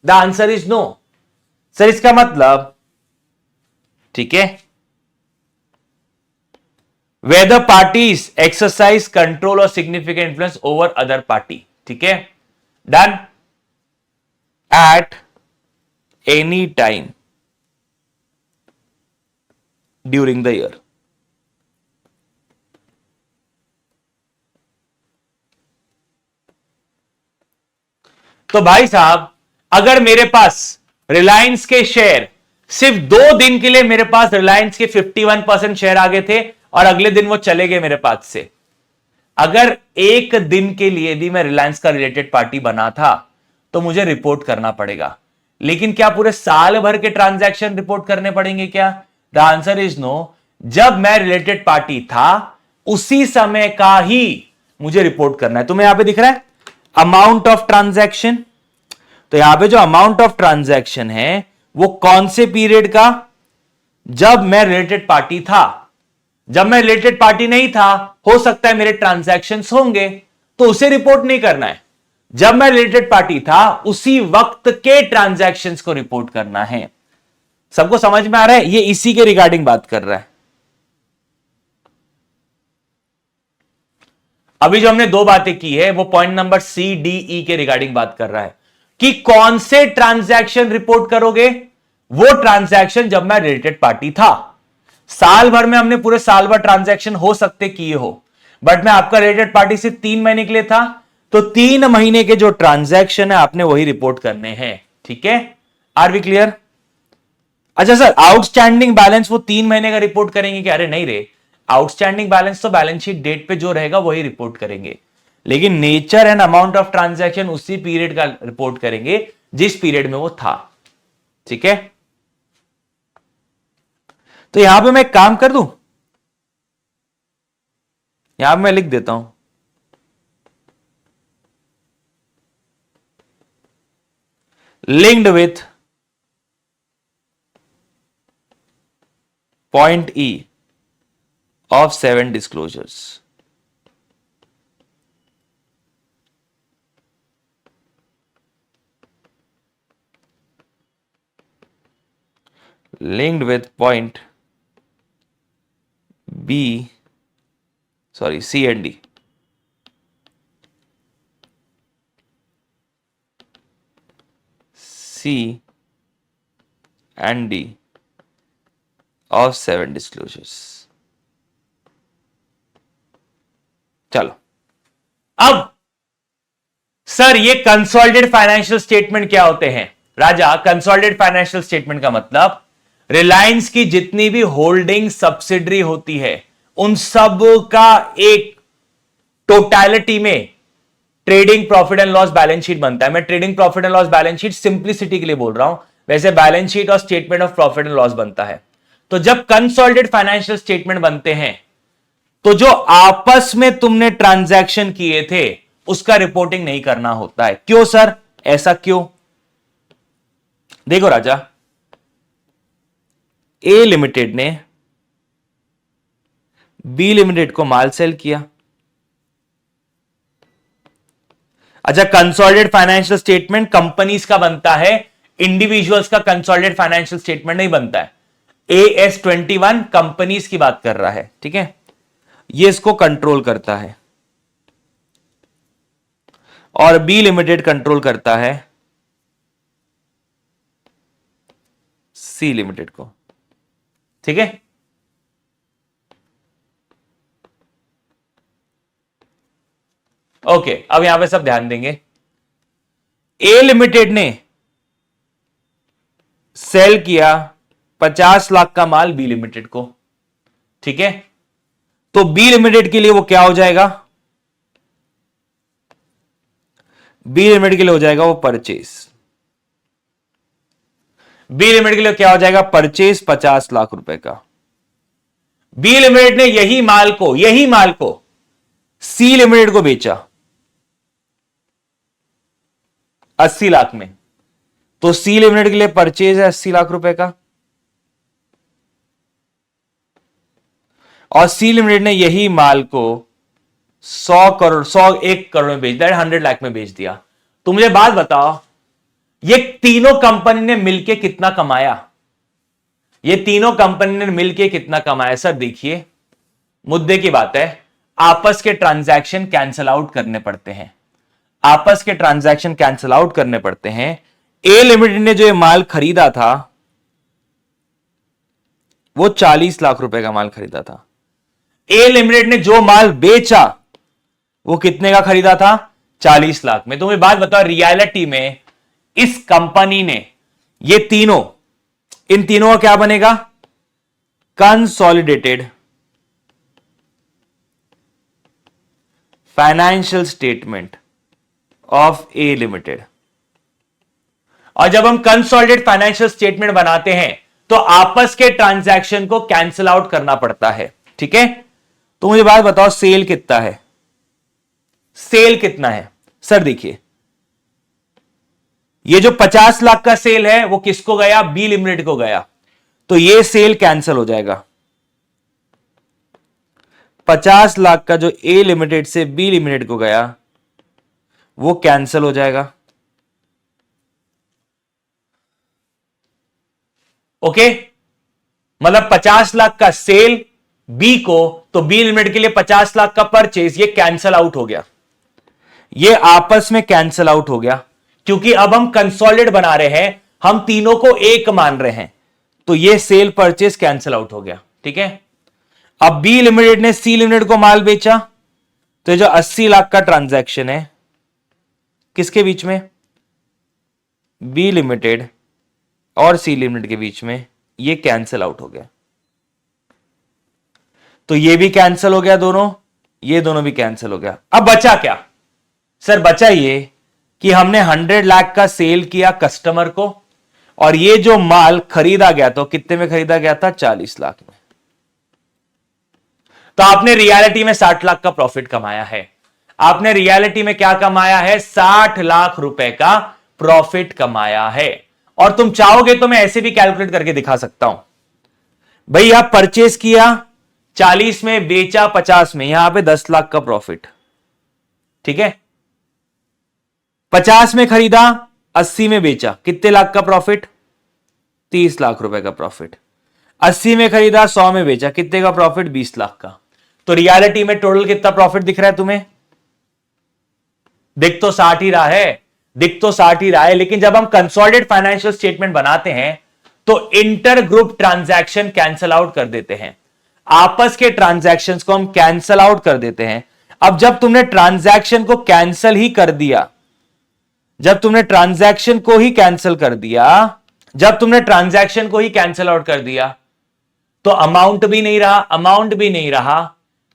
The answer is no. Sir इसका मतलब, ठीक है, whether parties exercise control or significant influence over other party, ठीक है, done, at any time during the year। तो भाई साहब, अगर मेरे पास रिलायंस के शेयर सिर्फ 2 दिन के लिए मेरे पास रिलायंस के 51% शेयर आ गए थे और अगले दिन वो चले गए मेरे पास से। अगर एक दिन के लिए भी मैं रिलायंस का रिलेटेड पार्टी बना था तो मुझे रिपोर्ट करना पड़ेगा, लेकिन क्या पूरे साल भर के ट्रांजैक्शन रिपोर्ट करने पड़ेंगे क्या? The answer is no. जब मैं रिलेटेड पार्टी था उसी समय का ही मुझे रिपोर्ट करना है। तुम्हें यहां पे दिख रहा है अमाउंट ऑफ ट्रांजैक्शन, तो यहां पे जो अमाउंट ऑफ ट्रांजैक्शन है वो कौन से पीरियड का? जब मैं रिलेटेड पार्टी था। जब मैं रिलेटेड पार्टी नहीं था, हो सकता है मेरे ट्रांजैक्शंस होंगे, तो उसे रिपोर्ट नहीं करना है। जब मैं रिलेटेड पार्टी था उसी वक्त के ट्रांजैक्शंस को रिपोर्ट करना है। सबको समझ में आ रहा है? ये इसी के रिगार्डिंग बात कर रहा है। अभी जो हमने दो बातें की है वो point number C D E के रिगार्डिंग बात कर रहा है कि कौन से ट्रांजैक्शन रिपोर्ट करोगे। वो ट्रांजैक्शन जब मैं रिलेटेड पार्टी था। साल भर में हमने पूरे साल भर ट्रांजैक्शन हो सकते किए हो, बट मैं आपका रिलेटेड पार्टी से 3 महीने के लिए था, तो 3 महीने के जो ट्रांजैक्शन है आपने वही रिपोर्ट करने हैं। ठीक है, आर वी क्लियर? अच्छा सर, आउटस्टैंडिंग बैलेंस वो 3 महीने का रिपोर्ट करेंगे क्या? अरे नहीं रे, आउटस्टैंडिंग बैलेंस तो बैलेंस शीट डेट पे जो रहेगा वही रिपोर्ट करेंगे, लेकिन nature and amount of transaction उसी पीरियड का रिपोर्ट करेंगे जिस पीरियड में वो था। ठीक है, तो यहां पे मैं एक काम कर दूं, यहां पे मैं लिख देता हूं linked with point E of 7 disclosures. Linked with point C and D. C and D of 7 disclosures. चलो, अब सर ये कंसोलिडेटेड फाइनेंशियल स्टेटमेंट क्या होते हैं? राजा, कंसोलिडेटेड फाइनेंशियल स्टेटमेंट का मतलब रिलायंस की जितनी भी होल्डिंग सब्सिडरी होती है उन सब का एक टोटलिटी में trading profit and loss balance sheet बनता है। मैं trading profit and loss balance sheet simplicity के लिए बोल रहा हूं, वैसे बैलेंस शीट और statement of profit and loss बनता है। तो जब कंसोलिडेटेड फाइनेंशियल स्टेटमेंट बनते हैं तो जो आपस में तुमने ट्रांजैक्शन किए थे उसका रिपोर्टिंग नहीं करना होता है। क्यों सर, ऐसा क्यों? देखो राजा, ए लिमिटेड ने बी लिमिटेड को माल सेल किया। अच्छा, कंसोलिडेटेड फाइनेंशियल स्टेटमेंट कंपनीज का बनता है, इंडिविजुअल्स का कंसोलिडेटेड फाइनेंशियल स्टेटमेंट नहीं बनता है। AS21 कंपनीज की बात कर रहा है। ठीक है, ये इसको कंट्रोल करता है और बी लिमिटेड कंट्रोल करता है सी लिमिटेड को। ठीक है, ओके, अब यहां पे सब ध्यान देंगे। ए लिमिटेड ने सेल किया 50 लाख का माल बी लिमिटेड को। ठीक है, तो बी लिमिटेड के लिए वो क्या हो जाएगा? बी लिमिटेड के लिए हो जाएगा वो परचेज। बी लिमिटेड के लिए क्या हो जाएगा? परचेज 50 लाख रुपए का। बी लिमिटेड ने यही माल को सी लिमिटेड को बेचा 80 लाख में, तो सी लिमिटेड के लिए परचेज है 80 लाख रुपए का, और सी लिमिटेड ने यही माल को 1 करोड़ में बेच दिया, 100 लाख में बेच दिया। तो मुझे बात बताओ, ये तीनों कंपनी ने मिलके कितना कमाया? ये तीनों कंपनी ने मिलके कितना कमाया? सर देखिए, मुद्दे की बात है, आपस के ट्रांजैक्शन कैंसिल आउट करने पड़ते हैं। आपस के ट्रांजैक्शन कैंसिल आउट करने पड़ते हैं। ए लिमिटेड ने जो ये माल खरीदा था वो 40 लाख रुपए का माल खरीदा था। ए लिमिटेड ने जो माल बेचा वो कितने का खरीदा था? 40 लाख में। तुम्हें बात बताओ, रियलिटी में इस कंपनी ने ये तीनों, इन तीनों का क्या बनेगा? Consolidated financial statement of A limited. और जब हम कंसोलिडेटेड फाइनेंशियल स्टेटमेंट बनाते हैं तो आपस के ट्रांजैक्शन को कैंसिल आउट करना पड़ता है। ठीक है, तो मुझे बात बताओ, सेल कितना है? सेल कितना है सर? देखिए, ये जो 50 लाख का सेल है वो किसको गया? बी लिमिटेड को गया, तो ये सेल कैंसिल हो जाएगा। 50 लाख का जो ए लिमिटेड से बी लिमिटेड को गया वो कैंसिल हो जाएगा। ओके, मतलब 50 लाख का सेल बी को, तो बी लिमिटेड के लिए 50 लाख का परचेज, ये कैंसिल आउट हो गया, ये आपस में कैंसिल आउट हो गया, क्योंकि अब हम कंसोलिडेट बना रहे हैं, हम तीनों को एक मान रहे हैं, तो ये सेल परचेज कैंसिल आउट हो गया। ठीक है, अब बी लिमिटेड ने सी लिमिटेड को माल बेचा, तो ये जो 80 लाख का ट्रांजैक्शन है किसके बीच में? बी लिमिटेड और सी लिमिटेड के बीच में, ये कैंसिल आउट हो गया, तो ये भी कैंसिल हो गया दोनों, ये दोनों भी कैंसिल हो गया। अब बचा क्या सर? बचा ये कि हमने 100 लाख का सेल किया कस्टमर को, और ये जो माल खरीदा गया तो कितने में खरीदा गया था? 40 लाख में। तो आपने रियलिटी में 60 लाख का प्रॉफिट कमाया है। आपने रियलिटी में क्या कमाया है? 60 लाख रुपए का प्रॉफिट कमाया है। और तुम चाहोगे तो मैं ऐसे भी कैलकुलेट करके दिखा सकता हूं। भाई आप परचेज किया 40 में, बेचा 50 में, यहां पे 10 लाख का प्रॉफिट। ठीक है, 50 में खरीदा, 80 में बेचा, कितने लाख का प्रॉफिट? 30 लाख रुपए का प्रॉफिट। 80 में खरीदा, 100 में बेचा, कितने का प्रॉफिट? 20 लाख का। तो रियलिटी में टोटल कितना प्रॉफिट दिख रहा है तुम्हें? दिख तो 60 ही रहा है, दिख तो 60 ही रहा है, लेकिन जब हम कंसोलिडेटेड फाइनेंशियल स्टेटमेंट बनाते हैं तो inter group transaction cancel out कर देते हैं, आपस के ट्रांजैक्शंस को हम कैंसिल आउट कर देते हैं। अब जब तुमने ट्रांजैक्शन को कैंसिल ही कर दिया, जब तुमने ट्रांजैक्शन को ही कैंसिल कर दिया, जब तुमने ट्रांजैक्शन को ही कैंसिल आउट कर दिया, तो अमाउंट भी नहीं रहा, अमाउंट भी नहीं रहा,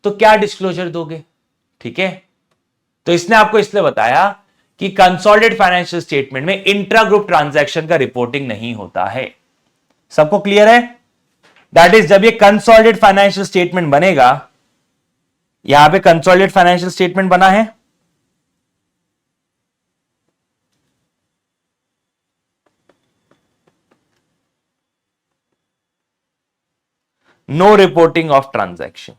तो क्या डिस्क्लोजर दोगे? ठीक है, तो इसने आपको इसलिए बताया कि कंसोलिडेटेड फाइनेंशियल स्टेटमेंट में इंट्रा ग्रुप ट्रांजैक्शन का रिपोर्टिंग नहीं होता है। सबको क्लियर है? दैट इज, जब ये कंसोलिडेटेड फाइनेंशियल स्टेटमेंट बनेगा, यहां पे कंसोलिडेटेड फाइनेंशियल स्टेटमेंट बना है, नो रिपोर्टिंग ऑफ ट्रांजैक्शन।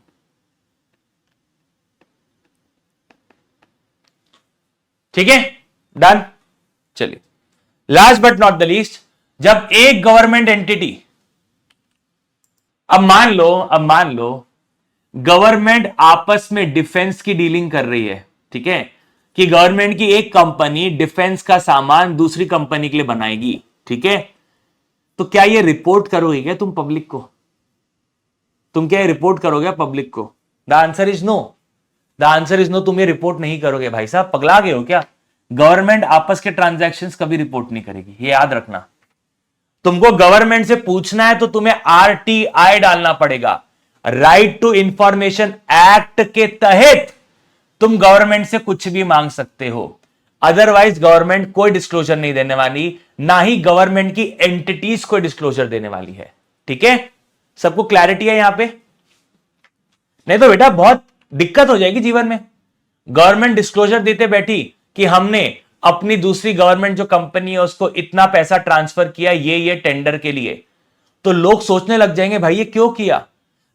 ठीक है, डन। चलिए, last but not the least, जब एक गवर्नमेंट एंटिटी, अब मान लो गवर्नमेंट आपस में डिफेंस की डीलिंग कर रही है। ठीक है, कि गवर्नमेंट की एक कंपनी डिफेंस का सामान दूसरी कंपनी के लिए बनाएगी। ठीक है, तो क्या ये रिपोर्ट करोगे क्या तुम पब्लिक को? तुम क्या ये रिपोर्ट करोगे पब्लिक को? The answer is no. The answer is no, तुम ये रिपोर्ट नहीं करोगे। भाई साहब पगला गए हो क्या? गवर्नमेंट आपस के ट्रांजैक्शंस कभी रिपोर्ट नहीं करेगी, ये याद रखना। तुमको गवर्नमेंट से पूछना है तो तुम्हें आरटीआई डालना पड़ेगा, राइट टू इंफॉर्मेशन एक्ट के तहत तुम गवर्नमेंट से कुछ भी मांग सकते हो। अदरवाइज गवर्नमेंट कोई डिस्क्लोजर नहीं देने वाली, ना ही गवर्नमेंट की एंटिटीज को डिस्क्लोजर देने वाली है। ठीक है, सबको क्लैरिटी है यहां पे? नहीं तो बेटा बहुत दिक्कत हो जाएगी जीवन में। गवर्नमेंट डिस्क्लोजर देते बैठी कि हमने अपनी दूसरी गवर्नमेंट जो कंपनी है उसको इतना पैसा ट्रांसफर किया ये टेंडर के लिए, तो लोग सोचने लग जाएंगे भाई ये क्यों किया?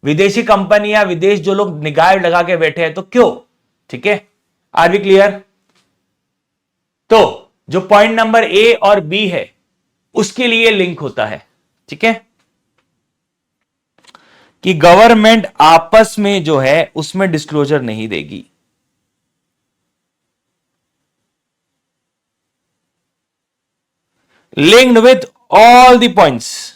विदेशी कंपनी या विदेश जो लोग निगाह लगा के बैठे हैं तो क्यों? ठीक है, आर वी क्लियर? तो जो पॉइंट नंबर ए और बी है उसके लिए लिंक होता है। ठीक है, कि गवर्नमेंट आपस में जो है उसमें डिस्क्लोजर नहीं देगी। Linked with all the points,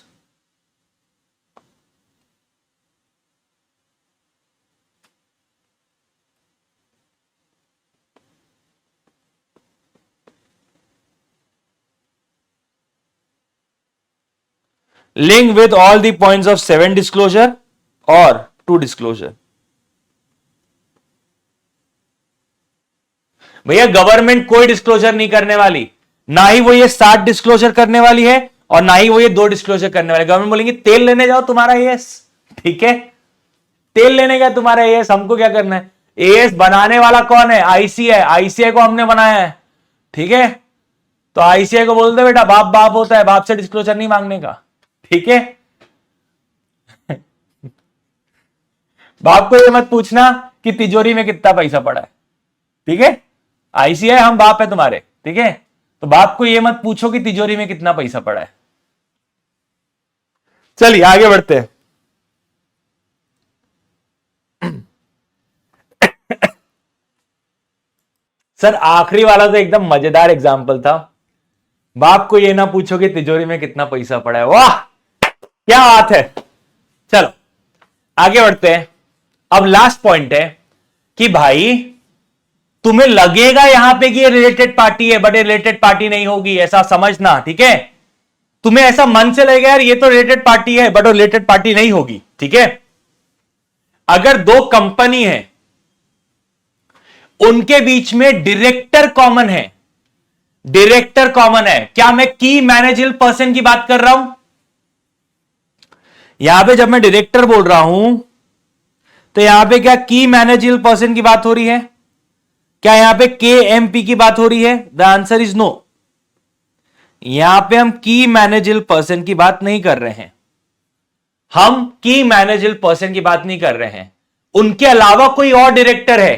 linked with all the points of 7 disclosure or 2 disclosure. भैया गवर्नमेंट कोई डिस्क्लोजर नहीं करने वाली, ना ही वो ये 60 डिस्क्लोजर करने वाली है और ना ही वो ये 2 डिस्क्लोजर करने वाले। गवर्नमेंट बोलेंगे तेल लेने जाओ तुम्हारा एएस, ठीक है, तेल लेने गया तुम्हारा एएस, हमको क्या करना है। एएस बनाने वाला कौन है, आईसीआई, आईसीआई को हमने बनाया है, ठीक है। तो आईसीआई को बोलते बेटा बाप बाप होता है, बाप से डिस्क्लोजर नहीं मांगने का, ठीक है। बाप को ये मत पूछना कि तिजोरी में कितना पैसा पड़ा है, ठीक है। आईसीआई हम बाप है तुम्हारे, ठीक है। तो बाप को ये मत पूछो कि तिजोरी में कितना पैसा पड़ा है। चलिए आगे बढ़ते हैं। सर आखिरी वाला तो एकदम मजेदार एग्जांपल था, बाप को ये ना पूछो कि तिजोरी में कितना पैसा पड़ा है। वाह क्या बात है। चलो आगे बढ़ते हैं। अब लास्ट पॉइंट है कि भाई तुम्हें लगेगा यहां पे कि ये रिलेटेड पार्टी है, बट रिलेटेड पार्टी नहीं होगी, ऐसा समझना, ठीक है। तुम्हें ऐसा मन से लगेगा यार ये तो रिलेटेड पार्टी है, बट रिलेटेड पार्टी नहीं होगी, ठीक है। अगर 2 कंपनी है, उनके बीच में डायरेक्टर कॉमन है, डायरेक्टर कॉमन है, क्या मैं की मैनेजल पर्सन की बात कर रहा हूं। यहां पे जब मैं डायरेक्टर बोल रहा हूं तो यहां पे क्या की मैनेजल पर्सन की बात हो रही है, क्या यहां पे KMP की बात हो रही है। The answer is no. यहां पे हम की मैनेजल पर्सन की बात नहीं कर रहे हैं, हम की मैनेजल पर्सन की बात नहीं कर रहे हैं। उनके अलावा कोई और डायरेक्टर है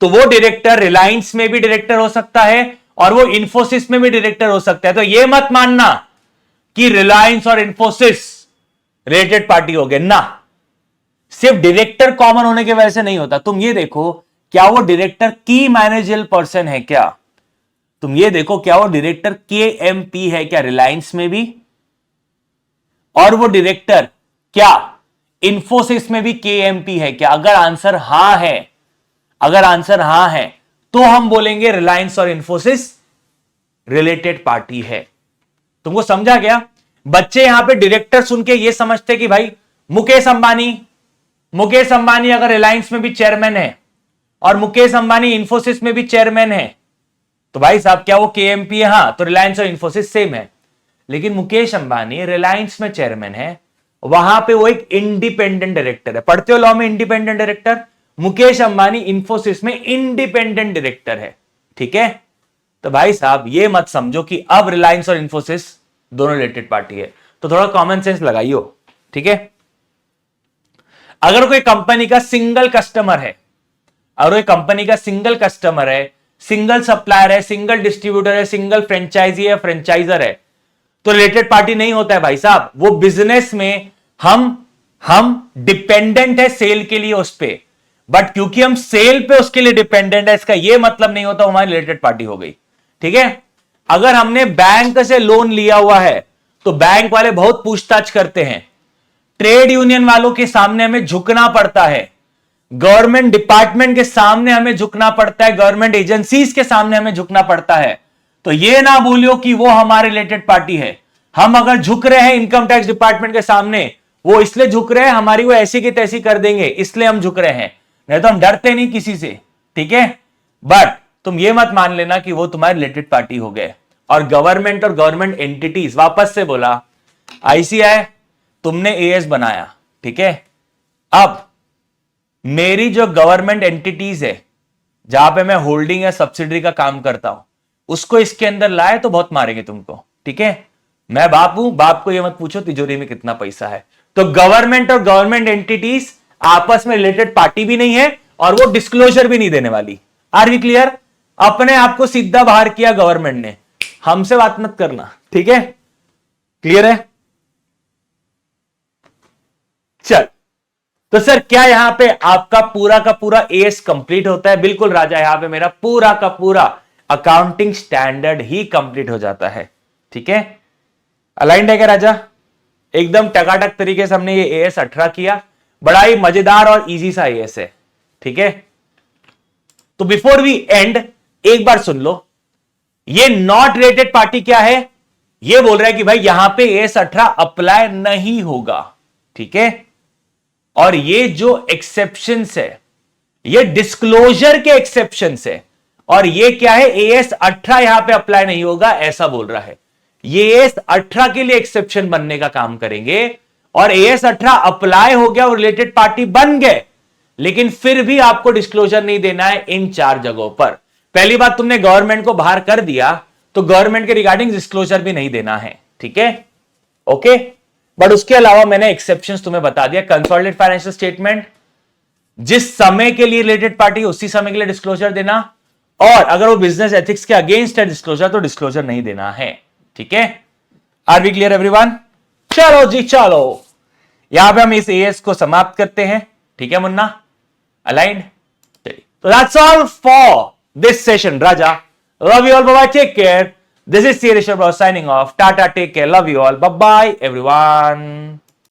तो वो डायरेक्टर रिलायंस में भी डायरेक्टर हो सकता है और वो इंफोसिस में भी डायरेक्टर हो सकता है। तो ये मत मानना कि रिलायंस और इंफोसिस रिलेटेड पार्टी हो गए ना, सिर्फ डायरेक्टर कॉमन होने की वजह से नहीं होता। तुम ये देखो क्या वो डायरेक्टर की मैनेजल पर्सन है क्या, तुम ये देखो क्या वो डायरेक्टर KMP है क्या रिलायंस में भी, और वो डायरेक्टर क्या इंफोसिस में भी KMP है क्या। अगर आंसर हां है, अगर आंसर हां है तो हम बोलेंगे रिलायंस और इंफोसिस रिलेटेड पार्टी है। तुमको समझा गया। बच्चे यहां पे डायरेक्टर सुन के ये समझते कि भाई मुकेश अंबानी अगर रिलायंस में भी चेयरमैन है और मुकेश अंबानी इंफोसिस में भी चेयरमैन है तो भाई साहब क्या वो KMP है, हां तो रिलायंस और इंफोसिस सेम है। लेकिन मुकेश अंबानी रिलायंस में चेयरमैन है, वहां पे वो एक इंडिपेंडेंट डायरेक्टर है। पढ़ते हो लॉ में इंडिपेंडेंट डायरेक्टर, मुकेश अंबानी इंफोसिस में इंडिपेंडेंट डायरेक्टर है, ठीक है। तो भाई साहब ये मत समझो कि अब रिलायंस और इंफोसिस दोनों रिलेटेड पार्टी है। तो थोड़ा कॉमन सेंस लगाइयो, ठीक है। अगर कोई कंपनी का सिंगल कस्टमर है, अगर कोई कंपनी का सिंगल कस्टमर है, सिंगल सप्लायर है, सिंगल डिस्ट्रीब्यूटर है, सिंगल फ्रेंचाइजी है, फ्रेंचाइजर है, तो रिलेटेड पार्टी नहीं होता है भाई साहब। वो बिजनेस में हम डिपेंडेंट है सेल के लिए उस पे, बट क्योंकि हम सेल पे उसके लिए डिपेंडेंट है, इसका यह मतलब नहीं होता हमारी रिलेटेड पार्टी हो गई, ठीक है। अगर हमने बैंक से लोन लिया हुआ है तो बैंक वाले बहुत पूछताछ करते हैं, ट्रेड यूनियन वालों के सामने हमें झुकना पड़ता है, गवर्नमेंट डिपार्टमेंट के सामने हमें झुकना पड़ता है, गवर्नमेंट एजेंसीज के सामने हमें झुकना पड़ता है। तो यह ना भूलियो कि वो हमारे रिलेटेड पार्टी है। हम अगर झुक रहे हैं इनकम टैक्स डिपार्टमेंट के सामने, वो इसलिए झुक रहे हैं हमारी वो ऐसी की तैसी कर देंगे इसलिए हम झुक रहे हैं, नहीं तो हम डरते नहीं किसी से, ठीक है। बट तुम ये मत मान लेना कि वो तुम्हारे रिलेटेड पार्टी हो गए। और गवर्नमेंट और गवर्नमेंट एंटिटीज, वापस से बोला, आईसीआई तुमने एएस बनाया, ठीक है। अब मेरी जो गवर्नमेंट एंटिटीज है जहां पे मैं होल्डिंग या सब्सिडरी का काम करता हूं, उसको इसके अंदर लाए तो बहुत मारेंगे तुमको, ठीक है। मैं बाप हूं, बाप को ये मत पूछो तिजोरी में कितना पैसा है। तो गवर्नमेंट और गवर्नमेंट एंटिटीज आपस में रिलेटेड पार्टी भी नहीं है और वो डिस्क्लोजर भी नहीं देने वाली। Are we clear. अपने आप को सीधा बाहर किया गवर्नमेंट ने, हमसे बात मत करना, ठीक है। क्लियर है। चल तो सर क्या यहां पे आपका पूरा का पूरा एएस कंप्लीट होता है। बिल्कुल राजा, यहां पे मेरा पूरा का पूरा अकाउंटिंग स्टैंडर्ड ही कंप्लीट हो जाता है, ठीक है। अलाइंड है क्या राजा। एकदम टकाटक तरीके से हमने ये एएस 18 किया, बड़ा ही मजेदार और इजी सा एएस है, ठीक है। तो बिफोर वी एंड एक बार सुन लो, ये नॉट रिलेटेड पार्टी क्या है। ये बोल रहा है कि भाई यहां पे एएस 18 अप्लाई नहीं होगा, ठीक है। और ये जो एक्सेप्शंस है ये डिस्क्लोजर के एक्सेप्शंस है। और ये क्या है, AS 18 यहां पे अप्लाई नहीं होगा ऐसा बोल रहा है। ये AS 18 के लिए एक्सेप्शन बनने का काम करेंगे और AS 18 अप्लाई हो गया और रिलेटेड पार्टी बन गए, लेकिन फिर भी आपको डिस्क्लोजर नहीं देना है इन 4 जगहों पर। पहली बात, तुमने गवर्नमेंट को बाहर कर दिया तो गवर्नमेंट के रिगार्डिंग डिस्क्लोजर भी नहीं देना है, ठीक है, ओके। बट उसके अलावा मैंने एक्सेप्शंस तुम्हें बता दिया। कंसोलिडेटेड फाइनेंशियल स्टेटमेंट, जिस समय के लिए रिलेटेड पार्टी उसी समय के लिए डिस्क्लोजर देना, और अगर वो बिजनेस एथिक्स के अगेंस्ट है डिस्क्लोजर तो डिस्क्लोजर नहीं देना है, ठीक है। Are we clear everyone? चलो जी चलो, यहां पे हम इस एएस को समाप्त करते हैं, ठीक है मुन्ना, अलाइंड। तो that's all for this session राजा। Love you all, bye bye, take care. This is C Rishabh signing off, tata, take care, love you all, bye bye everyone.